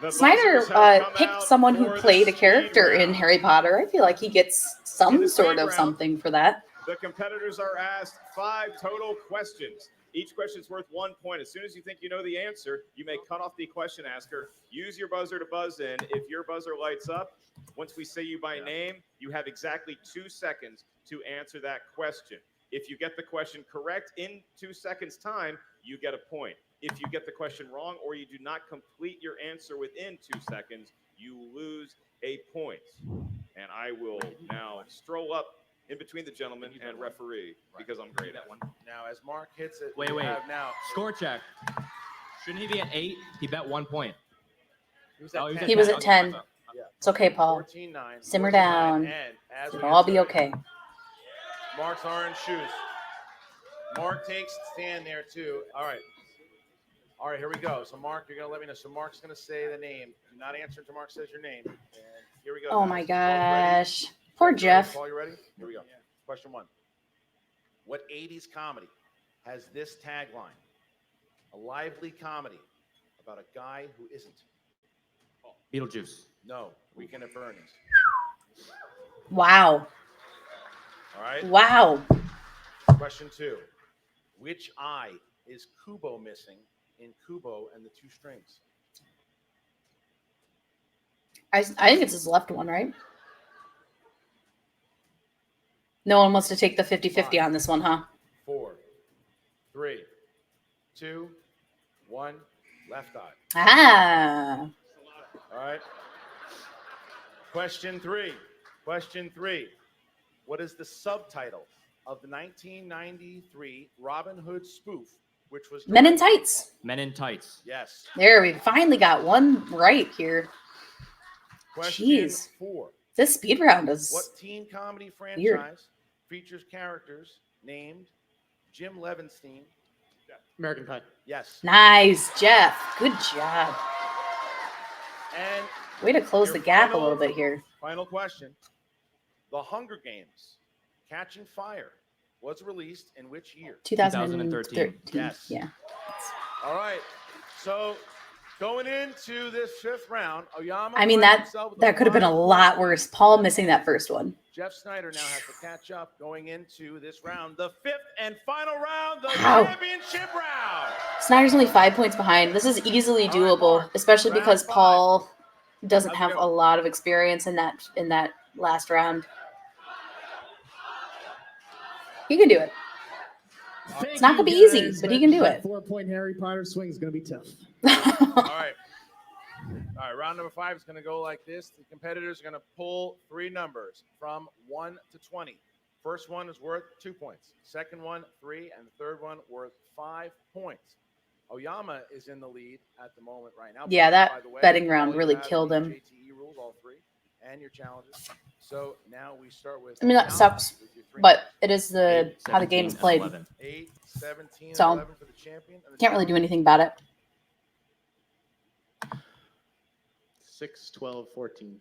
The Snyder buzzers have come picked out someone who for the played a speed character in round. Harry Potter. I feel like he gets In some the sort speed of round, something for that. The competitors are asked 5 total questions. Each question is worth 1 point. As soon as you think you know the answer, you may cut off the question asker. Use your buzzer to buzz in. If your buzzer lights up, once we say you by name, you have exactly 2 seconds to answer that question. If you get the question correct in 2 seconds' time, you get a point. If you get the question wrong or you do not complete your answer within 2 seconds, you lose a point. And I will now stroll up in between the gentleman and referee because I'm great at one. Now, as Mark hits it, Wait. we have now. Score check. Shouldn't he be at 8? He bet 1 point. He was at 10. He was at Okay, 10. Yeah. It's okay, Paul. 14-9. Simmer 14-9, down. And as It'll we all be get okay. Mark's orange shoes. Mark takes stand there too. All right. All right, here we go. So Mark, you're gonna let me know. So Mark's gonna say the name. Do not answer until Mark says your name. And here we go. Oh guys. my Paul, ready? gosh. Poor Jeff. Paul, you ready? Here we go. Question 1. What 80s comedy has this tagline? A lively comedy about a guy who isn't. Beetlejuice. No. Weekend at Bernie's. Wow. All right. Wow. Question 2. Which eye is Kubo missing in Kubo and the Two Strings? I think it's his left one, right? No one wants to take the 50-50 on this one, huh? 4, 3, 2, 1. Left eye. Ah. All right. Question 3. Question 3. What is the subtitle of the 1993 Robin Hood spoof, which was Men in Tights. Men in Tights. Yes. There, we finally got one right here. Question Jeez. 4. This speed round is What teen comedy franchise weird. features characters named Jim Levinstein? American Pie. Yes. Nice, Jeff. Good job. And Way to close your the gap a final- little bit here. Final question. The Hunger Games Catching Fire was released in which year? 2013. Yes. Yeah. All right. So going into this 5th round, Oyama. I mean, finds that himself with that could have been a 5 lot points. worse. Paul missing that first one. Jeff Sneider now has to catch up going into this round, the 5th and final round, the Wow. championship round. Snyder's only 5 points behind. This is easily doable, especially because Paul doesn't have a lot of experience in that last round. He can do it. It's not gonna be easy, but he can do it. 4-point Harry Potter swing is gonna be tough. All right. All right, round number 5 is going to go like this. The competitors are going to pull 3 numbers from 1 to 20. First one is worth 2 points. Second one, 3, and the third one worth 5 points. Oyama is in the lead at the moment right now. Yeah, that By the way, betting round all you really have killed is him. JTE rules, all 3, and your challenges. So now we start with. I mean, that Oyama sucks, with your 3 but it is the 8, how the game's played. 11. 8, 17, So, 11 for the champion. And the Can't really do anything about it. 6, 12, 14.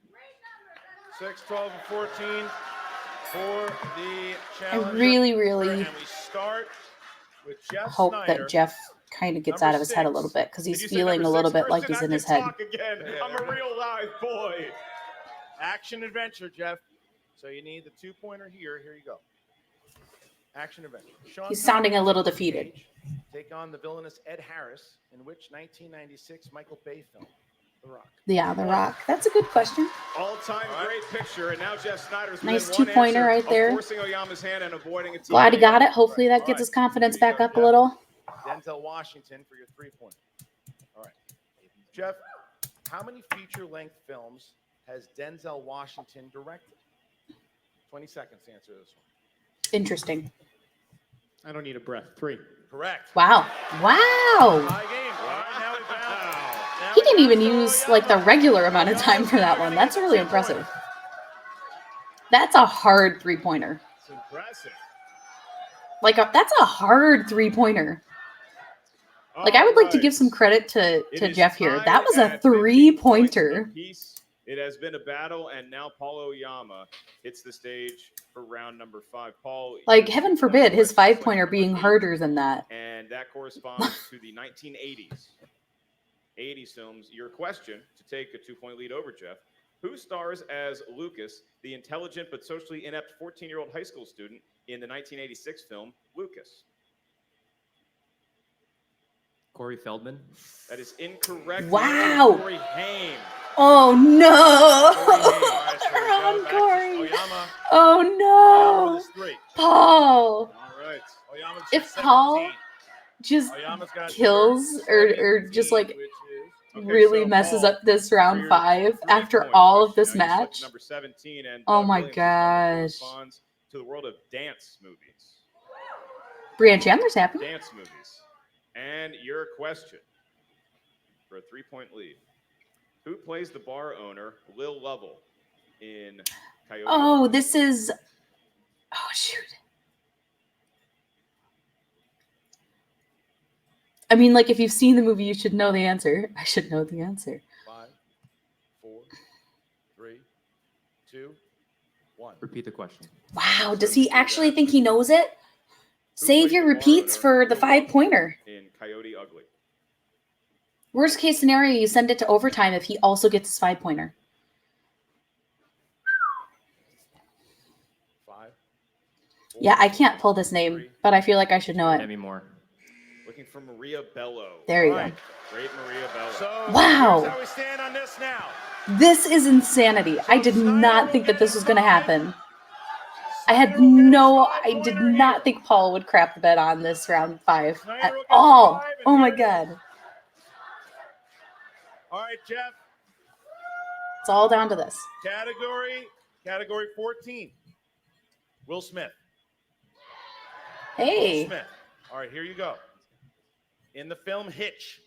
6, 12, and 14 for the I challenge. really And we start with Jeff hope Sneider. that Jeff kind of gets Number out of his head a 6. little bit because he's Did you say feeling a number little 6, bit like Kristen? he's in I his can head. talk again. Yeah, I'm a real live boy. Action adventure, Jeff. So you need the 2-pointer here. Here you go. Action adventure. Sean He's sounding a little Connery defeated. Cage take on the villainous Ed Harris in which 1996 Michael Bay film? The Rock. Yeah, The Rock. That's a good question. All-time great picture, and now Jeff Snyder's Nice within one 2-pointer answer right of there. forcing Oyama's hand and avoiding a TKO. Glad he got it. Hopefully that gets his confidence back up a little. Denzel Washington for your 3-point. All right. Jeff, how many feature-length films has Denzel Washington directed? 20 seconds to answer this one. Interesting. I don't need a breath. 3. Correct. Wow. Wow. Tie game. All right, now we bounce. He didn't even use like the regular amount of time for that one. That's really impressive. That's a hard 3-pointer. It's impressive. Like that's a hard 3-pointer. Like I would like to give some credit to Jeff here. That was a 3-pointer. It has been a battle, and now Paul Oyama hits the stage for round number 5. Paul, Like heaven forbid his 5-pointer being harder than that. and that corresponds to the 1980s. 80s films. Your question to take a 2-point lead over Jeff. Who stars as Lucas, the intelligent but socially inept 14-year-old high school student in the 1986 film Lucas? Corey Feldman. That is incorrect. Wow. Corey Haim. Oh no. Wrong, Corey. Oyama. Oh Oyama no. is 3. Paul. All right. Oyama's If 17. Paul just Oyama's got kills or just like which is really messes Paul, up this round for your 5 after 3-point all of question, this now you select match. Number 17, and Oh Doug my Williams' number gosh. corresponds to the world of dance movies. Brianne Chandler's happy. Dance movies. And your question for a 3-point lead. Who plays the bar owner, Lil Lovell, in Coyote? Oh, this is. Oh, shoot. I mean, like, if you've seen the movie, you should know the answer. I should know the answer. 5, 4, 3, 2, 1. Repeat the question. Wow, does he actually think he knows it? Save your repeats for the 5-pointer. In Coyote Ugly. Worst case scenario, you send it to overtime if he also gets his 5-pointer. 5. 4, Yeah, I can't pull this name, but I feel like I should know it. Demi Moore. Looking for Maria Bello. There you All go. right. Great Maria Bello. So Wow. here's how we stand on this now. This is insanity. I did not think that this was going to happen. I did not think Paul would crap the bed on this round 5 at all. Oh my god. All right, Jeff. It's all down to this. Category 14. Will Smith. Hey. Will Smith. All right, here you go. In the film Hitch,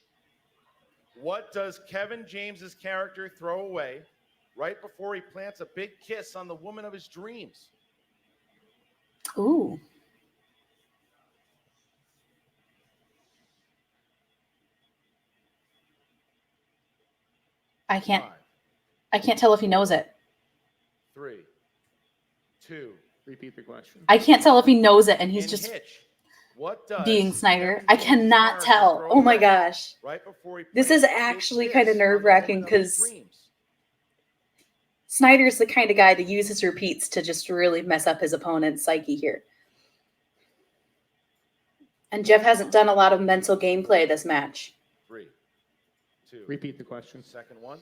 what does Kevin James's character throw away right before he plants a big kiss on the woman of his dreams? Ooh. I can't tell if he knows it. 3, 2. Repeat the question. I can't tell if he knows it and he's In just Hitch, what does being Sneider. Kevin I James's cannot character tell. throw Oh my away gosh. Right before he This is plants a big actually kiss kind of on the nerve-wracking woman of his because dreams? Snyder's the kind of guy that uses repeats to just really mess up his opponent's psyche here. And Jeff hasn't done a lot of mental gameplay this match. 3, 2. Repeat the question. Second one.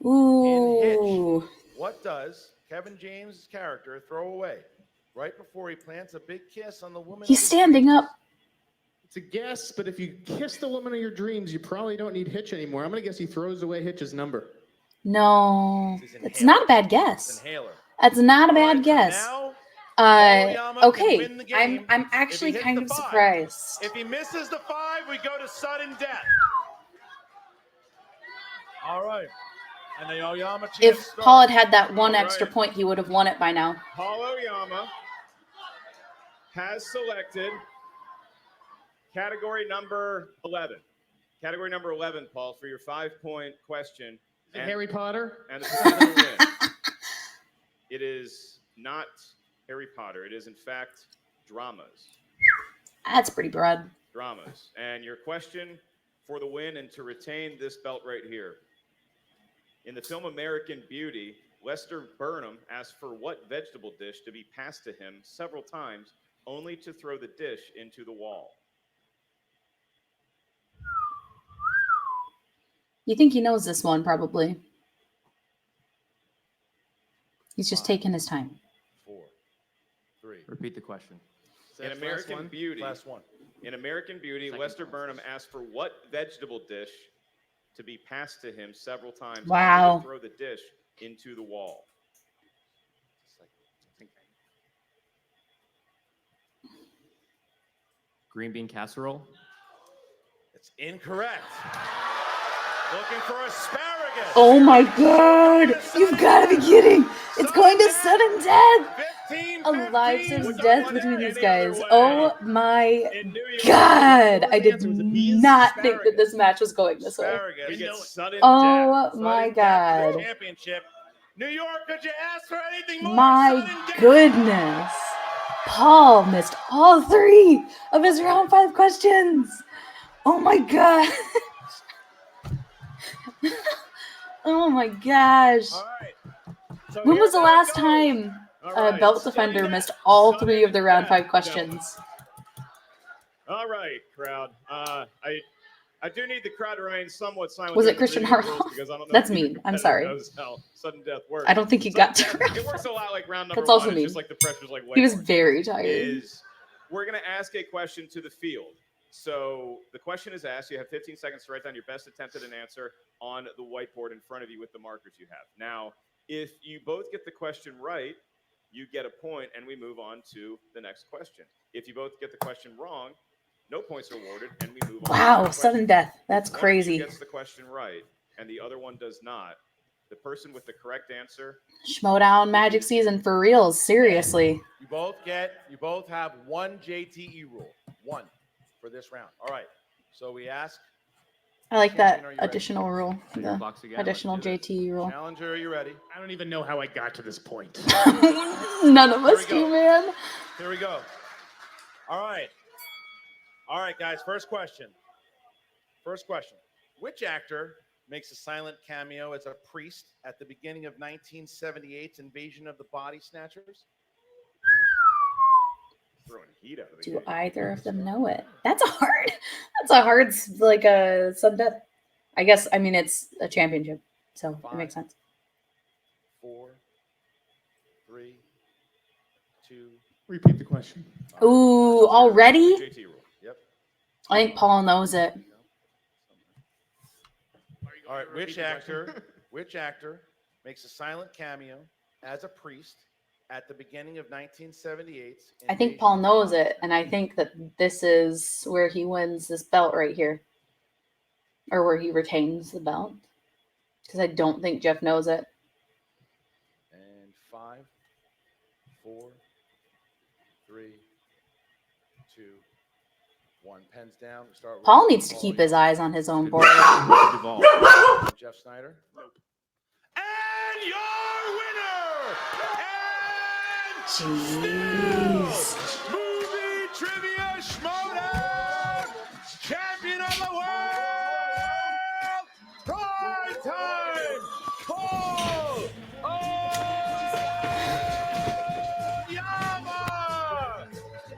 Ooh. What does Kevin James' character throw away right before he plants a big kiss on the woman? He's standing up. It's a guess, but if you kiss the woman of your dreams, you probably don't need Hitch anymore. I'm going to guess he throws away Hitch's number. No. It's not a bad guess. Inhaler. That's not a All bad right, guess. so now, Oyama can Okay. win the game I'm if actually he hits kind the of 5. surprised. If he misses the 5, we go to sudden death. All right. And the Oyama chance If starts. Paul had that one All extra right. point, he would have won it by now. Paul Oyama has selected category number 11. Category number 11, Paul, for your 5-point question. Is it Harry Potter? And the potential win. It is not Harry Potter. It is, in fact, dramas. That's pretty broad. Dramas. And your question for the win and to retain this belt right here. In the film American Beauty, Lester Burnham asked for what vegetable dish to be passed to him several times, only to throw the dish into the wall. You think he knows this one, probably. He's just taking his time. 4, 3. Repeat the question. In American Beauty, Last one. in American Beauty, Second Lester one. Burnham asked for what vegetable dish to be passed to him several times. Wow. To throw the dish into the wall. Green bean casserole. It's incorrect. Looking for asparagus. Oh my god! You've got to be kidding! It's going to sudden death! 15, A live 15. sudden Would you death want between it these any other guys. way? Oh my In New York, god! what was I the did answer? Was it B? not think that Asparagus. this match was going this way. Asparagus. We get sudden Oh death. my Sudden death for the god. championship. New York, could you ask for anything more? My Sudden death. goodness. Paul missed all 3 of his round 5 questions. Oh my god. Oh my gosh. All right. So When here was the that last goes. time All a right. belt Sudden defender death. missed all Sudden 3 of the round death. 5 questions? All right, crowd. I do need the crowd to remain somewhat silent. Was it during the Christian video rules Harloff? because I don't know That's if either mean. I'm competitor sorry. knows how sudden death works. I don't think he Sudden got to death, round it works a lot like round number That's also 1. It's mean. just like the pressure's like way He was more. very tired. Is we're going to ask a question to the field. So the question is asked. You have 15 seconds to write down your best attempt at an answer on the whiteboard in front of you with the markers you have. Now, if you both get the question right, you get a point, and we move on to the next question. If you both get the question wrong, no points are awarded, and we move on. To the Wow, next sudden question. death. That's If one of you crazy. gets the question right, and the other one does not. The person with the correct answer. Schmoedown magic season for reals. Seriously. You both have 1 JTE rule. 1 for this round. All right. So we ask. I like that Champion, are you ready? additional rule. The Box again. additional Let's do this. JT rule. Challenger, are you ready? I don't even know how I got to this point. None of us Here we do, go. man. Here we go. All right. All right, guys. First question. Which actor makes a silent cameo as a priest at the beginning of 1978's Invasion of the Body Snatchers? Throwing heat out of the Do game. either of them know it? That's a hard like a sudden death. I guess, I mean, it's a championship, so it makes sense. 4, 3, 2. Repeat the question. Ooh, already? JT rule. Yep. I think Paul knows it. All right. Which actor makes a silent cameo as a priest at the beginning of 1978's? I think Paul knows it, and I think that this is where he wins this belt right here. Or where he retains the belt. Because I don't think Jeff knows it. And 5, 4, 3, 2, 1. Pens down. We start with Paul needs to keep his eyes on his own board. Duvall. Jeff Sneider. Nope. And your winner, and Jeez. movie trivia Schmoedown, champion of the world, prime time, Paul Oyama.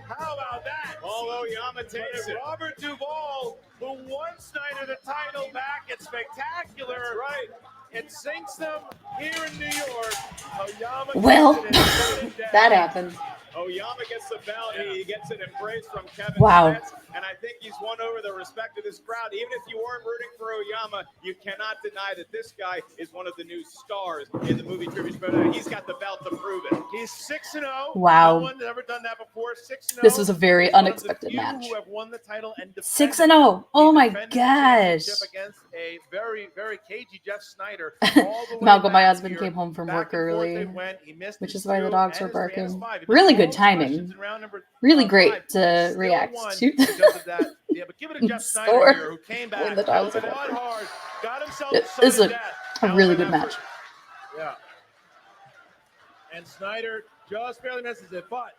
How about that? Paul Oyama takes it. Robert Duvall, who won Sneider the title back at Spectacular. That's right. It sinks them here in New York. Oyama Well, gets it in sudden death. that happened. Oyama gets the belt. He gets an embrace from Kevin Wow. Smith, and I think he's won over the respect of this crowd. Even if you weren't rooting for Oyama, you cannot deny that this guy is one of the new stars in the movie trivia show. He's got the belt to prove it. He's 6-0. Wow. No one's ever done that before. 6-0. This was a very He's one of the unexpected few match. Who have won the title and 6-0. Oh my defended the gosh. championship against a very, very cagey Jeff Sneider. all the way Malcolm, my back husband, here. came home from Back work and forth they early, went. He missed which his is why the two dogs and were his famous barking. 5. He Really missed good all his timing. questions in round number, Really 5. great to Still react won to. because of that. Yeah, but give it to Jeff Sneider Score here, who came when back, the dogs fought are barking. hard, got himself This to is sudden a death. really Hell good of an match. effort. Yeah. And Sneider just barely misses it, but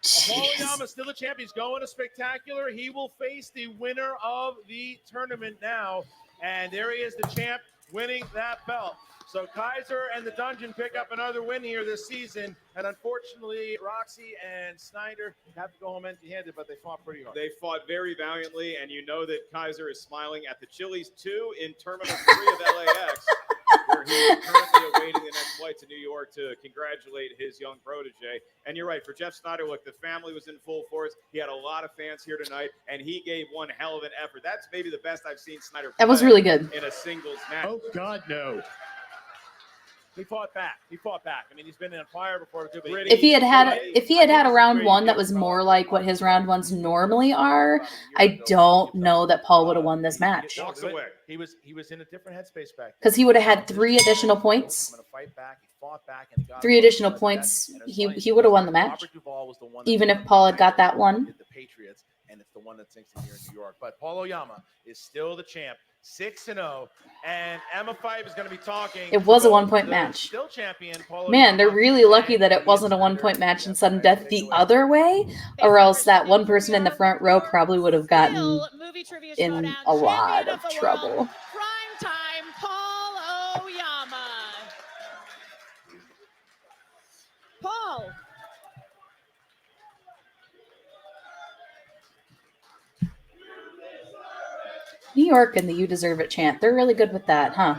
Paul Jeez. Oyama still the champ. He's going to Spectacular. He will face the winner of the tournament now. And there he is, the champ, winning that belt. So Kaiser and the Dungeon pick up another win here this season. And unfortunately, Roxy and Sneider have to go home empty-handed, but they fought pretty hard. They fought very valiantly, and you know that Kaiser is smiling at the Chili's 2 in Terminal 3 of LAX, He's currently awaiting the next flight to New York to congratulate his young protege. And you're right, for Jeff Sneider, look, the family was in full force. He had a lot of fans here tonight, and he gave one hell of an effort. That's maybe the best I've seen Sneider play. That was really good. In a singles match. Oh, God, no. He fought back. I mean, he's been in a fire before too. But If he had had a round one that was more like what his round ones normally are, I don't know that Paul would have won this match. Walks away. He was in a different headspace back then. Because he would have had 3 additional points. I'm gonna fight back. He fought back and he got 3 additional points. He would have won the match. Robert Duvall was the one that Even if Paul had got that one. The Patriots, and it's the one that sinks in here in New York. But Paul Oyama is still the champ. 6-0, and Emma Five is going to be talking. It was a 1-point match. Still champion, Paul Man, they're Oyama, really lucky that it wasn't a 1-point match in sudden death the other way, or else that one person in the front row probably would have gotten in a lot of trouble. Prime time, Paul Oyama. Paul. New York and the "You Deserve It" chant. They're really good with that, huh?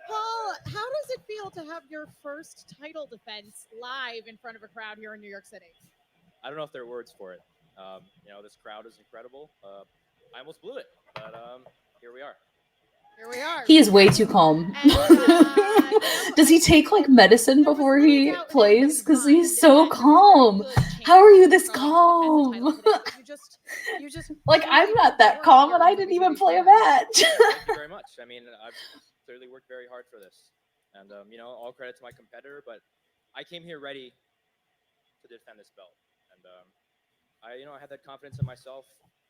Paul, how does it feel to have your first title defense live in front of a crowd here in New York City? I don't know if there are words for it. This crowd is incredible. I almost blew it, but here we are. Here we are. He is way too calm. Does he take like medicine before he plays? Because he's so calm. How are you this calm? You just like I'm not that calm, and I didn't even play a match. Thank you very much. I mean, I've clearly worked very hard for this, and all credit to my competitor. But I came here ready to defend this belt, and I had that confidence in myself.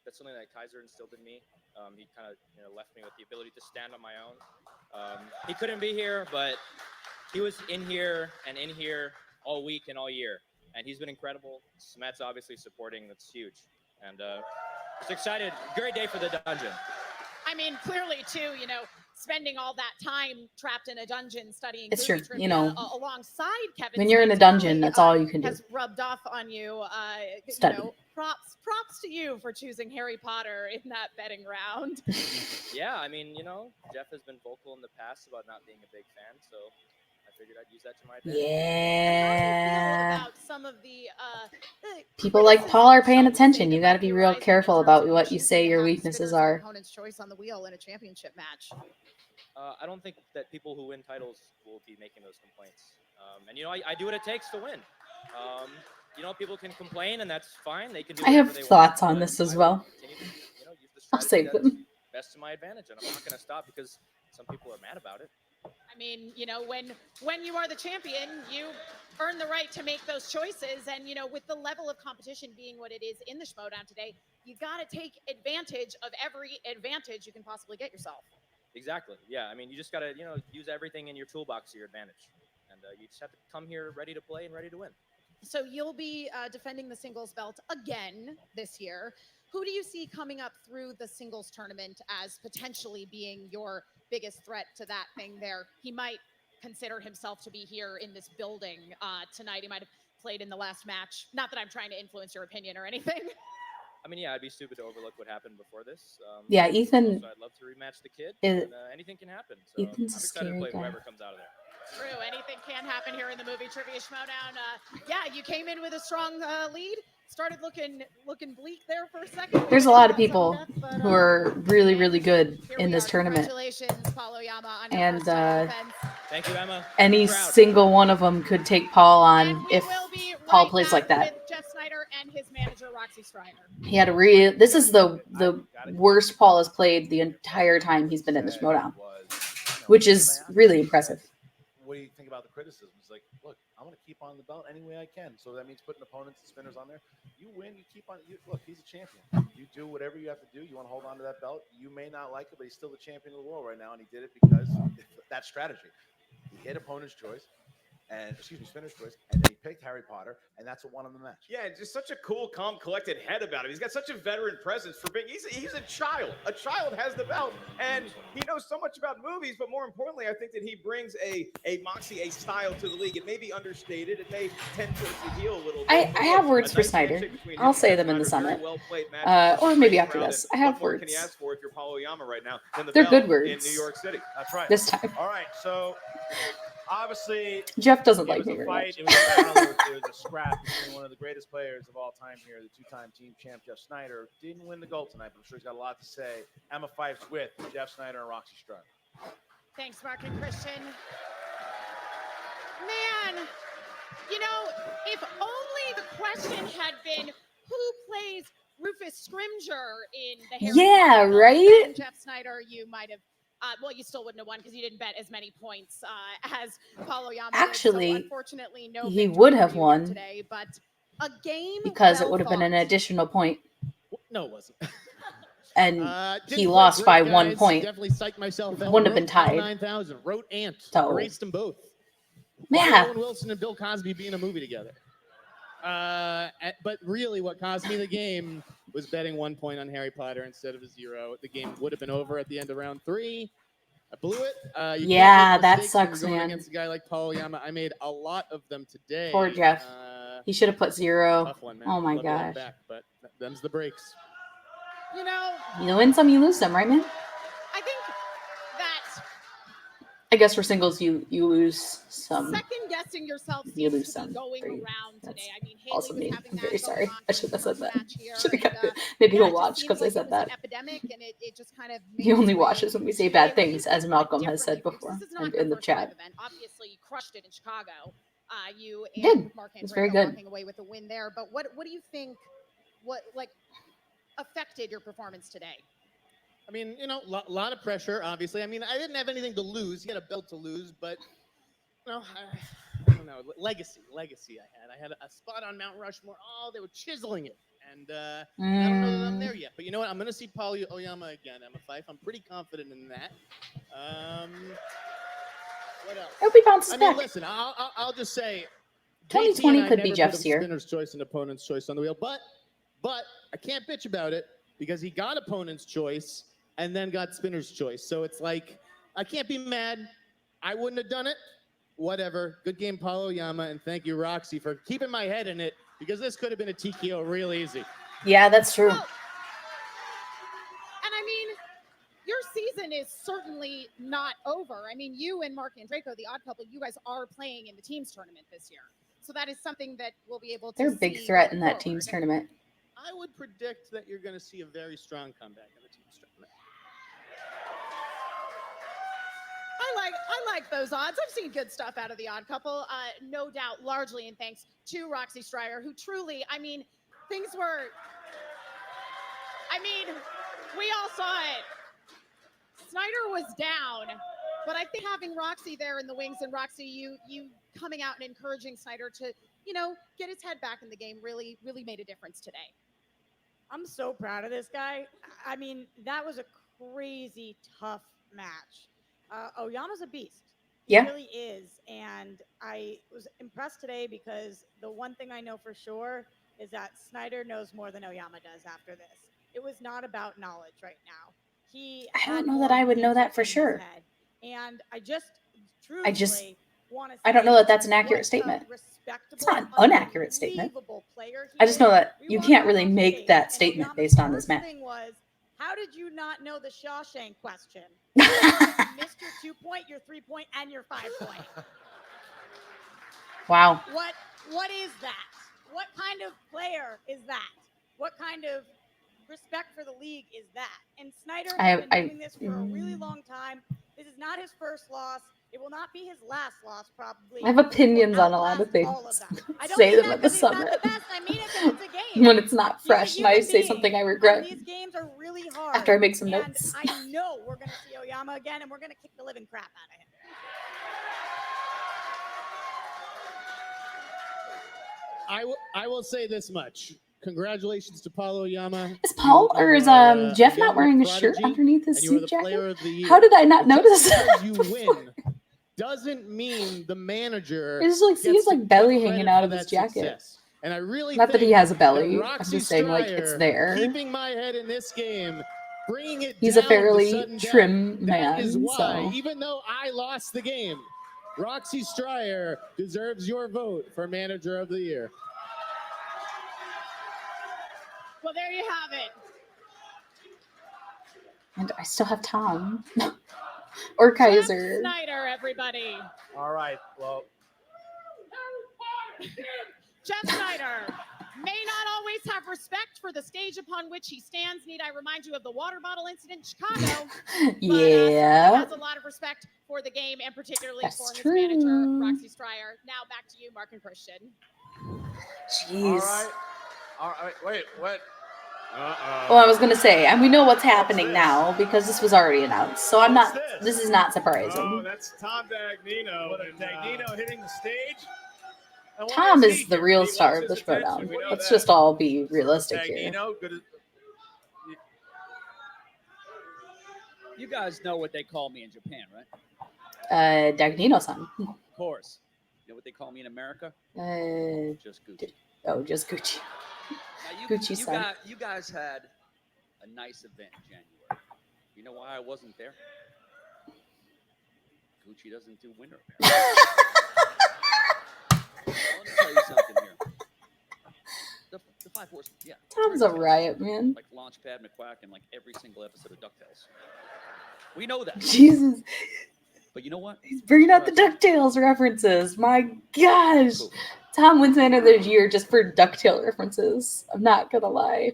That's something that Kaiser instilled in me. He kind of left me with the ability to stand on my own. He couldn't be here, but he was in here and in here all week and all year, and he's been incredible. Smet's obviously supporting. That's huge, and just excited. Great day for the dungeon. I mean, clearly too, spending all that time trapped in a dungeon studying. It's true, trivia, alongside Kevin. When you're in a dungeon, that's all you can do. Has rubbed off on you. Study. Props to you for choosing Harry Potter in that betting round. Yeah, I mean, Jeff has been vocal in the past about not being a big fan, so I figured I'd use that to my advantage. Yeah. About some of the People like Paul are paying attention. You got to be real careful about what you say your weaknesses are. Opponent's choice on the wheel in a championship match. I don't think that people who win titles will be making those complaints. I do what it takes to win. People can complain, and that's fine. They can do. I have they thoughts want. on this as well. Use the I'll save strategy them. that's best to my advantage, and I'm not going to stop because some people are mad about it. I mean, when you are the champion, you earn the right to make those choices. And, with the level of competition being what it is in the Schmoedown today, you got to take advantage of every advantage you can possibly get yourself. Exactly. Yeah. I mean, you just got to, use everything in your toolbox to your advantage. And you just have to come here ready to play and ready to win. So you'll be defending the singles belt again this year. Who do you see coming up through the singles tournament as potentially being your biggest threat to that thing there? He might consider himself to be here in this building tonight. He might have played in the last match. Not that I'm trying to influence your opinion or anything. I mean, yeah, I'd be stupid to overlook what happened before this. Yeah, Ethan. So I'd love to rematch the kid. Anything can happen. So Ethan's I'm excited to play guy. whoever comes out of there. True. Anything can happen here in the movie Trivia Schmoedown. You came in with a strong lead. Started looking bleak there for a second. There's a lot of people who are really, really good in this tournament. Congratulations, Paul Oyama, on your And first title defense. Thank you, Emma. Any single one of them could take Paul on if Paul plays like that. With Jeff Sneider and his manager, Roxy Strider. He had a this is the worst Paul has played the entire time he's been in the Schmoedown, which is really impressive. What do you think about the criticism? It's like, look, I'm going to keep on the belt any way I can. So that means putting opponents and spinners on there. You win, you keep on. Look, he's a champion. You do whatever you have to do. You want to hold on to that belt. You may not like it, but he's still the champion of the world right now, and he did it because that strategy. He hit opponent's choice, spinner's choice, and then he picked Harry Potter, and that's what won him the match. Yeah, just such a cool, calm, collected head about him. He's got such a veteran presence for being. He's a child. A child has the belt, and he knows so much about movies. But more importantly, I think that he brings a moxie, a style to the league. It may be understated. It may tend towards the heel a little bit. I have words for Sneider. I'll say them in the summit, or maybe after this. I have what words. More can you ask for if you're Paulo Oyama right now? Than the They're belt good words. in New York City. That's right. This time. All right, so obviously Jeff doesn't it like was me a very fight. much. It was a battle. It was a scrap between one of the greatest players of all time here, the two-time team champ Jeff Sneider. Didn't win the gold tonight, but I'm sure he's got a lot to say. Emma Fife's with Jeff Sneider and Roxy Strong. Thanks, Mark and Christian. Man, you know, if only the question had been who plays Rufus Scrimger in the Harry Yeah, Potter, right? then Jeff Sneider, you might have. Well, you still wouldn't have won because you didn't bet as many points as Paulo Oyama. Actually, did. So unfortunately, no he victory would for have you won today, but a game because it well would have been an fought. additional point, No, it wasn't. and Didn't he play lost great, by 1 guys. point. Definitely psyched myself out. Wouldn't have been Wrote tied. 9,000. Wrote Ant. So- Erased them both. Yeah. Owen Wilson and Bill Cosby being in a movie together. But really, what cost me the game was betting 1 point on Harry Potter instead of a 0. The game would have been over at the end of round 3. I blew it. You Yeah, can't make that mistakes when sucks, you're going man. against a guy like Paulo Oyama. I made a lot of them today. Poor Jeff. He should have put 0. Tough one, man. Oh my Love to have gosh. back, but them's the breaks. You know, You win some, you lose some, right, man? I think that I guess for singles, you lose some. second guessing yourself You seems lose to be some. going For you. around today. I mean, Haley Also was me. having I'm that very going sorry. on I shouldn't have said that. match here, Should have and, kept it. Maybe yeah, he'll it just watch seems because I like said it was that. an epidemic, and it just kind of He made only its way watches when we say bad Haley, things, as Malcolm has said differently, before because this is not and your in the first live chat. event. Obviously, you crushed it in Chicago. You You and did. Mark It was very Andreyko good. walking away with the win there. But what do you think? What affected your performance today? I mean, you know, a lot of pressure, obviously. I mean, I didn't have anything to lose. He had a belt to lose, but, you know, I don't know. Legacy I had a spot on Mount Rushmore. Oh, they were chiseling it. And I don't know that I'm there yet. But you know what? I'm going to see Paulo Oyama again, Emma Fife. I'm pretty confident in that. What else? I hope he bounces I mean, back. listen, I'll just say 2020 JT and I could be never Jeff's put a year. spinner's choice and opponent's choice on the wheel, but I can't bitch about it because he got opponent's choice and then got spinner's choice. So it's like I can't be mad. I wouldn't have done it. Whatever. Good game, Paulo Oyama, and thank you, Roxy, for keeping my head in it because this could have been a TKO real easy. Yeah, that's true. Well, and I mean, your season is certainly not over. I mean, you and Mark Andreyko, the odd couple, you guys are playing in the teams tournament this year. So that is something that we'll be able to They're a big see threat going in that forward. team's tournament. I would predict that you're going to see a very strong comeback in the team's tournament. I like those odds. I've seen good stuff out of the odd couple, no doubt, largely in thanks to Roxy Stryer, who truly, I mean, things were, I mean, we all saw it. Sneider was down, but I think having Roxy there in the wings and Roxy, you coming out and encouraging Sneider to, you know, get his head back in the game really made a difference today. I'm so proud of this guy. I mean, that was a crazy tough match. Oyama's a beast. Yeah. He really is. And I was impressed today because the one thing I know for sure is that Sneider knows more than Oyama does after this. It was not about knowledge right now. I don't know that I would know that for sure. And I just I just truthfully want to I don't know that that's an accurate what a statement. respectable, It's not an inaccurate statement. unbelievable player he I just know is. that We you walked can't really across make stage, that and statement Oyama's based on this first match. thing was, how did you not know the Shawshank question? You missed your 2-point, your 3-point, and your 5-point. Wow. What is that? What kind of player is that? What kind of respect for the league is that? And Sneider has been doing this for a really long time. This is not his first loss. It will not be his last loss, probably. I have opinions on a lot of things. Say them at the summit. I mean it because it's a game. When it's not fresh and I say something I regret These games are really hard. after I make some and notes. I know we're going to see Oyama again, and we're going to kick the living crap out of him. I will say this much. Congratulations to Paulo Oyama. Is Paul or is Jeff not wearing a shirt underneath his suit jacket? How did I not notice that? You win doesn't mean the manager. It's like, see, gets he's to like get belly credit hanging out for of his that jacket. success. And I really Not that he think has a that belly. I'm Roxy just saying, like, it's Stryer there. keeping my head in this game, bringing it He's down a fairly to sudden death. trim That is man, why, so. even though I lost the game, Roxy Stryer deserves your vote for Manager of the Year. Well, there you have it. And I still have Tom. Or Kaiser. Sneider, everybody. All right. Well, Jeff Sneider may not always have respect for the stage upon which he stands. Need I remind you of the water bottle incident in Chicago? Yeah. But he has a lot of respect for the game and particularly That's for his true. manager, Roxy Stryer. Now back to you, Mark and Christian. Jeez. All right. Wait, what? Well, I was gonna say, and we know what's happening now because this was already announced. So I'm not. This is not surprising. Oh, that's Tom Dagnino. Dagnino hitting the stage. Tom is the real star of the Schmoedown. Let's just all be realistic here. You guys know what they call me in Japan, right? Dagnino-san. Of course. You know what they call me in America? Just Gucci. Oh, just Gucci. Now Gucci-san. you guys had a nice event in January. You know why I wasn't there? Gucci doesn't do winter apparel. Let me tell you something here. The Five Horsemen, yeah. Tom's a riot, man. Like Launchpad McQuack in like every single episode of DuckTales. We know that. Jesus. But you know what? He's bringing out the DuckTales references. My gosh. Cool. Tom wins Man of the Year just for DuckTale references. I'm not gonna lie.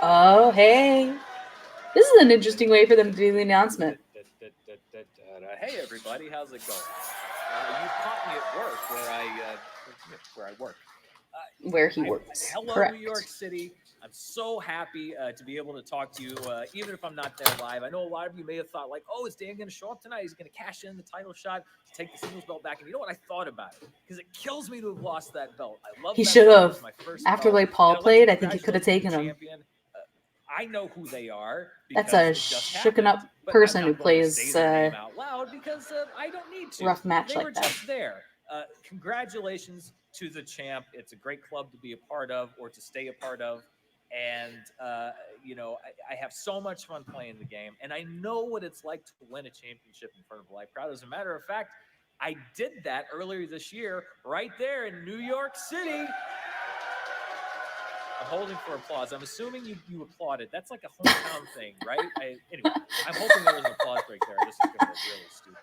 Oh, hey. This is an interesting way for them to do the announcement. Hey, everybody. How's it going? You caught me at work where I work. Where he works. Hello, Correct. New York City. I'm so happy to be able to talk to you, even if I'm not there live. I know a lot of you may have thought, like, oh, is Dan going to show up tonight? He's going to cash in the title shot to take the singles belt back. And you know what? I thought about it because it kills me to have lost that belt. I love He that should belt. It have. was my first After belt. like Paul And I'd like played, to I think he could have taken him. champion. I know who they are. That's a shooken up person who plays out loud because I don't need to. rough match they like were that. just there. Congratulations to the champ. It's a great club to be a part of or to stay a part of. And, you know, I have so much fun playing the game. And I know what it's like to win a championship in front of a live crowd. As a matter of fact, I did that earlier this year right there in New York City. I'm holding for applause. I'm assuming you applauded. That's like a hometown thing, right? Anyway, I'm hoping there was an applause break there. This is going to be really stupid.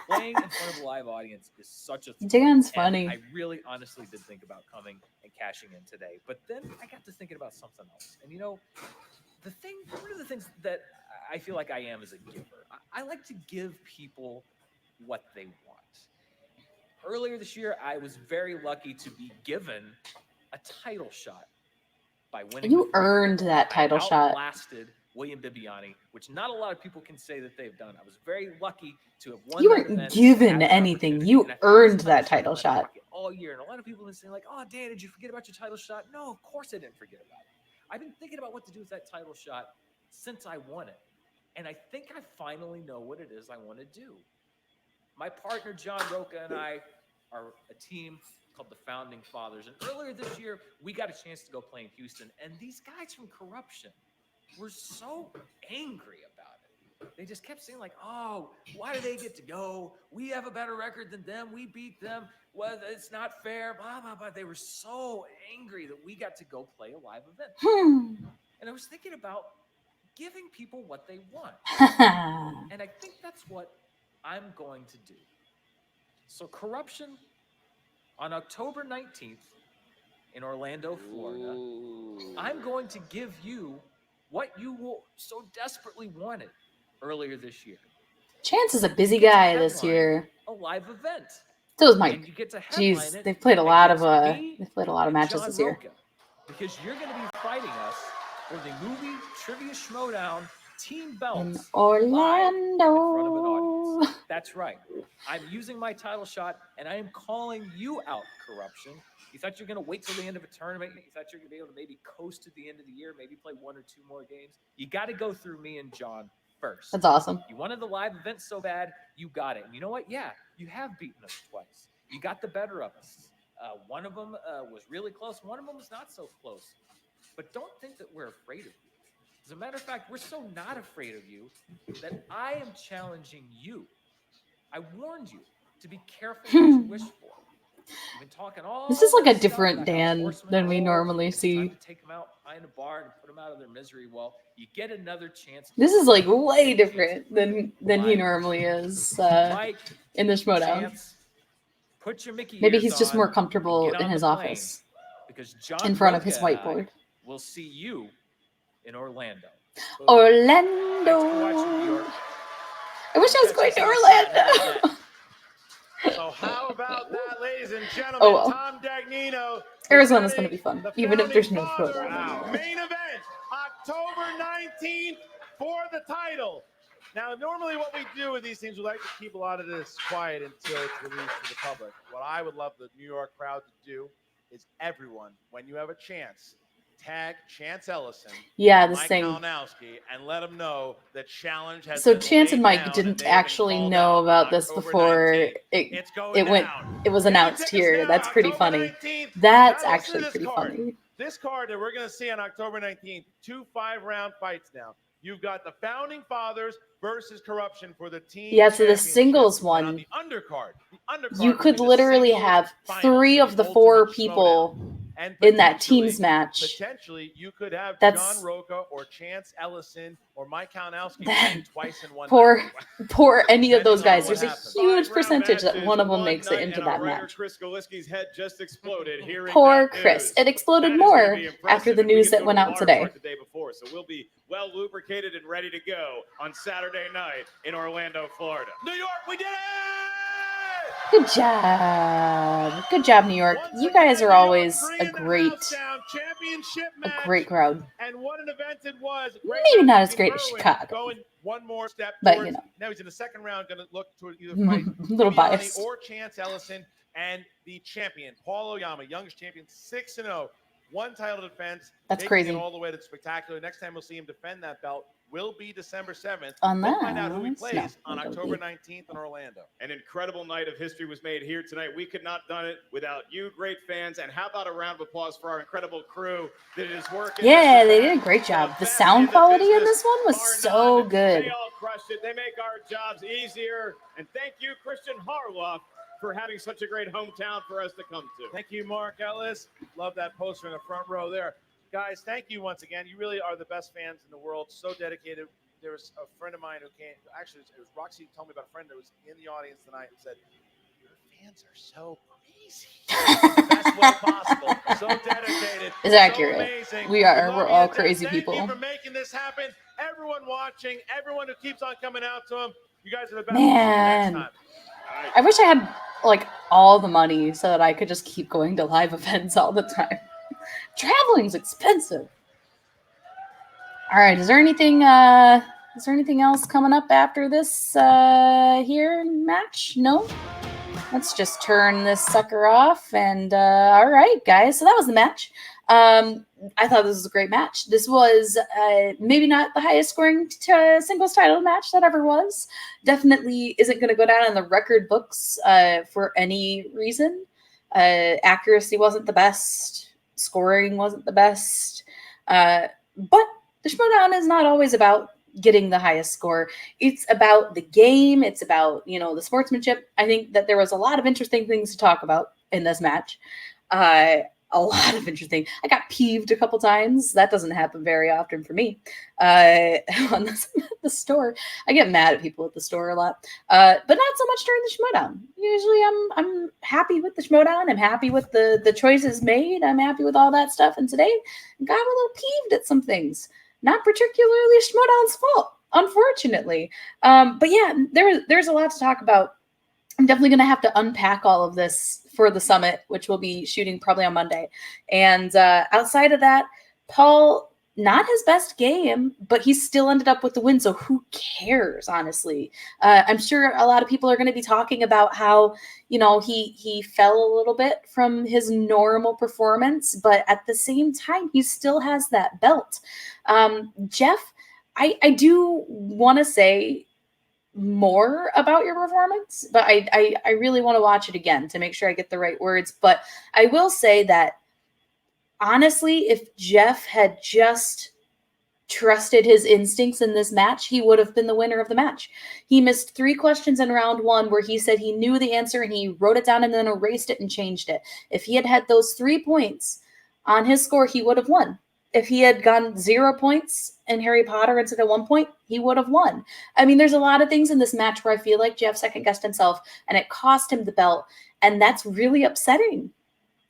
Playing in front of a live audience is such a thrill. Dan's funny. I really honestly did think about coming and cashing in today. But then I got to thinking about something else. And, you know, one of the things that I feel like I am is a giver. I like to give people what they want. Earlier this year, I was very lucky to be given a title shot by winning. You earned that title shot. Outlasted William Bibiani, which not a lot of people can say that they've done. I was very lucky to have won. You that weren't event, given had anything. You earned that title that shot. all year. And a lot of people have been saying like, "Oh, Dan, did you forget about your title shot?" No, of course I didn't forget about it. I've been thinking about what to do with that title shot since I won it, and I think I finally know what it is I want to do. My partner John Roca and I are a team called the Founding Fathers. And earlier this year, we got a chance to go play in Houston. And these guys from Corruption were so angry about it. They just kept saying like, oh, why do they get to go? We have a better record than them. We beat them. Well, it's not fair, blah, blah, blah. They were so angry that we got to go play a live event. And I was thinking about giving people what they want. And I think that's what I'm going to do. So Corruption on October 19th in Orlando, Florida, I'm going to give you what you so desperately wanted earlier this year. Chance is a busy guy this year. A live event. So is Mike. And you get to headline Jeez, it they've played a lot of and matches John this year. Roca, because you're going to be fighting us for the movie Trivia Schmoedown team belts In live in front of an Orlando. audience. That's right. I'm using my title shot, and I am calling you out, Corruption. You thought you were going to wait till the end of a tournament. You thought you were going to be able to maybe coast to the end of the year, maybe play one or two more games. You got to go through me and John first. That's awesome. You wanted the live event so bad, you got it. And you know what? Yeah, you have beaten us twice. You got the better of us. One of them was really close. One of them was not so close. But don't think that we're afraid of you. As a matter of fact, we're so not afraid of you that I am challenging you. I warned you to be careful what you wish for. You've been talking all This is like a this stuff different about how Dan horsemen than we roll, normally it's see. time to take them out behind a bar and put them out of their misery. Well, you get another chance. This is like way different than he normally is in the Schmoedown. Chance, put your Mickey Maybe ears he's just on more and comfortable get in on his the plane, office, because John in front of his Roca and I whiteboard. will see you in Orlando. Orlando. I wish I was going to Orlando. So how about that, ladies and gentlemen? Oh, well. Tom Dagnino. Arizona's going to be fun, the even if there's no founding Schmoedown. father main event, October 19th for the title. Now, normally what we do with these things, we like to keep a lot of this quiet until it's released to the public. What I would love the New York crowd to do is everyone, when you have a chance, tag Chance Ellison, Yeah, this Mike thing. Kalinowski, and let them know the challenge has So been Chance and laid Mike down didn't and actually know about this before it was announced here. That's pretty funny. That's actually pretty funny. This card that we're going to see on October 19th, 2 5-round fights now. You've got the Founding Fathers versus Corruption for the team. Yeah, so the singles championship. one, And on the undercard you could literally have 3 of the 4 people in that team's match. Potentially, you could have That's- John Roca or Chance Ellison or Mike Kalinowski playing twice in one Poor night. any of those guys. There's a happens. huge percentage that one of them One makes it night, into and that our writer match. Chris Galiski's head just exploded. Hearing Poor that Chris. news. It exploded That is gonna more be impressive, after the and we news get to that go went to out Water today. Park the day before, so we'll be well lubricated and ready to go on Saturday night in Orlando, Florida. New York, we did it! Good job. Good job, New York. You guys are always a great crowd. And what an event it was. Maybe not as great as Chicago. Going one more step But, towards, you know. now he's in the second round, going to look toward either A fight little Bibiani biased. or Chance Ellison, and the champion, Paul Oyama, youngest champion, 6-0, 1 title defense. That's making crazy. It all the way to the spectacular. Next time we'll see him defend that belt will be December 7th. On We'll find out who he that, plays no, on it'll October be- 19th in Orlando. An incredible night of history was made here tonight. We could not have done it without you, great fans. And how about a round of applause for our incredible crew that is working? Yeah, they did a great job. The sound quality in this one was so good. They all crushed it. They make our jobs easier. And thank you, Christian Harloff, for having such a great hometown for us to come to. Thank you, Mark Ellis. Love that poster in the front row there. Guys, thank you once again. You really are the best fans in the world. So dedicated. There was a friend of mine who came. Actually, it was Roxy who told me about a friend that was in the audience tonight and said, "Your fans are so crazy." The best way possible. So dedicated. It's accurate. So amazing. We are. love We're you all to death. crazy Thank people. you for making this happen. Everyone watching, everyone who keeps on coming out to them. You guys are the best. Man. Next time. I wish I had like all the money so that I could just keep going to live events all the time. Traveling's expensive. All right, is there anything else coming up after this here match? No? Let's just turn this sucker off and all right, guys. So that was the match. I thought this was a great match. This was maybe not the highest scoring singles title match that ever was. Definitely isn't going to go down in the record books for any reason. Accuracy wasn't the best. Scoring wasn't the best. But the Schmoedown is not always about getting the highest score. It's about the game. It's about, the sportsmanship. I think that there was a lot of interesting things to talk about in this match. A lot of interesting. I got peeved a couple times. That doesn't happen very often for me. On the store, I get mad at people at the store a lot, but not so much during the Schmoedown. Usually, I'm happy with the Schmoedown. I'm happy with the choices made. I'm happy with all that stuff. And today, I got a little peeved at some things. Not particularly Schmoedown's fault, unfortunately. But yeah, there's a lot to talk about. I'm definitely going to have to unpack all of this for the summit, which we'll be shooting probably on Monday. And outside of that, Paul, not his best game, but he still ended up with the win. So who cares, honestly? I'm sure a lot of people are going to be talking about how, he fell a little bit from his normal performance, but at the same time, he still has that belt. Jeff, I do want to say more about your performance, but I really want to watch it again to make sure I get the right words. But I will say that honestly, if Jeff had just trusted his instincts in this match, he would have been the winner of the match. He missed 3 questions in round 1 where he said he knew the answer and he wrote it down and then erased it and changed it. If he had had those 3 points on his score, he would have won. If he had gone 0 points in Harry Potter instead of 1 point, he would have won. I mean, there's a lot of things in this match where I feel like Jeff second-guessed himself and it cost him the belt, and that's really upsetting.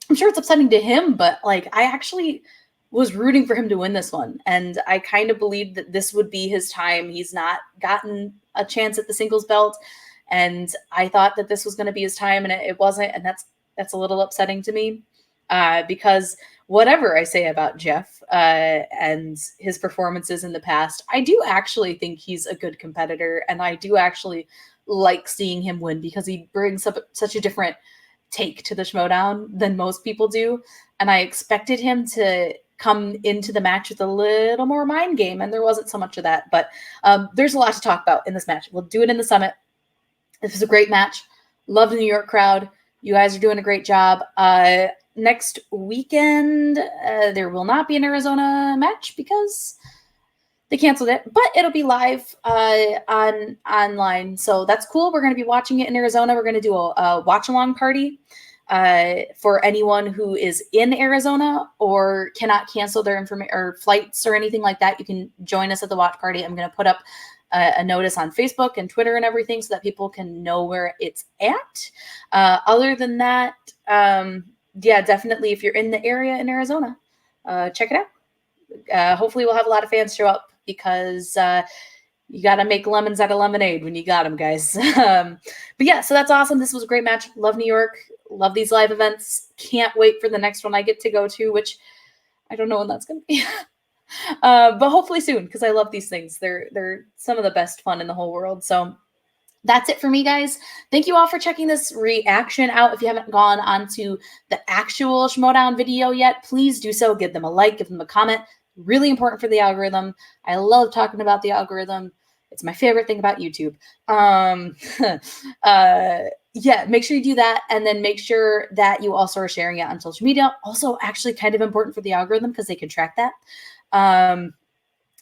I'm sure it's upsetting to him, but like I actually was rooting for him to win this one. And I kind of believed that this would be his time. He's not gotten a chance at the singles belt. And I thought that this was going to be his time, and it wasn't. And that's a little upsetting to me because whatever I say about Jeff and his performances in the past, I do actually think he's a good competitor. And I do actually like seeing him win because he brings up such a different take to the Schmoedown than most people do. And I expected him to come into the match with a little more mind game, and there wasn't so much of that. But there's a lot to talk about in this match. We'll do it in the Summit. This was a great match. Love the New York crowd. You guys are doing a great job. Next weekend, there will not be an Arizona match because they canceled it, but it'll be live online. So that's cool. We're going to be watching it in Arizona. We're going to do a watch-along party for anyone who is in Arizona or cannot cancel their or flights or anything like that. You can join us at the watch party. I'm going to put up a notice on Facebook and Twitter and everything so that people can know where it's at. Other than that, yeah, definitely if you're in the area in Arizona, check it out. Hopefully we'll have a lot of fans show up because you got to make lemons out of lemonade when you got them, guys. But yeah, so that's awesome. This was a great match. Love New York. Love these live events. Can't wait for the next one I get to go to, which I don't know when that's going to be. But hopefully soon, because I love these things. They're some of the best fun in the whole world. So that's it for me, guys. Thank you all for checking this reaction out. If you haven't gone onto the actual Schmoedown video yet, please do so. Give them a like, give them a comment. Really important for the algorithm. I love talking about the algorithm. It's my favorite thing about YouTube. Yeah, make sure you do that. And then make sure that you also are sharing it on social media. Also, actually kind of important for the algorithm because they can track that.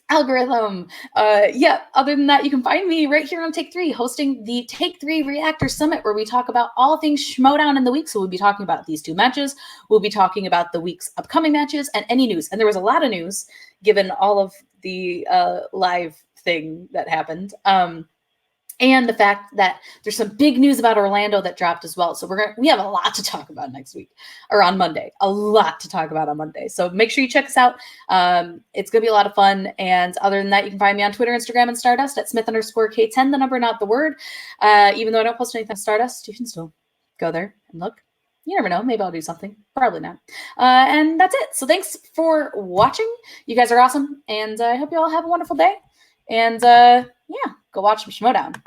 Algorithm. Yeah, other than that, you can find me right here on Take 3 hosting the Take 3 Reactor Summit where we talk about all things Schmoedown in the week. So we'll be talking about these 2 matches. We'll be talking about the week's upcoming matches and any news. And there was a lot of news given all of the live thing that happened. And the fact that there's some big news about Orlando that dropped as well. So we have a lot to talk about next week or on Monday. A lot to talk about on Monday. So make sure you check us out. It's going to be a lot of fun. And other than that, you can find me on Twitter, Instagram, and Stardust at Smith_K10, the number, not the word. Even though I don't post anything on Stardust, you can still go there and look. You never know. Maybe I'll do something. Probably not. And that's it. So thanks for watching. You guys are awesome. And I hope you all have a wonderful day. And yeah, go watch some Schmoedown.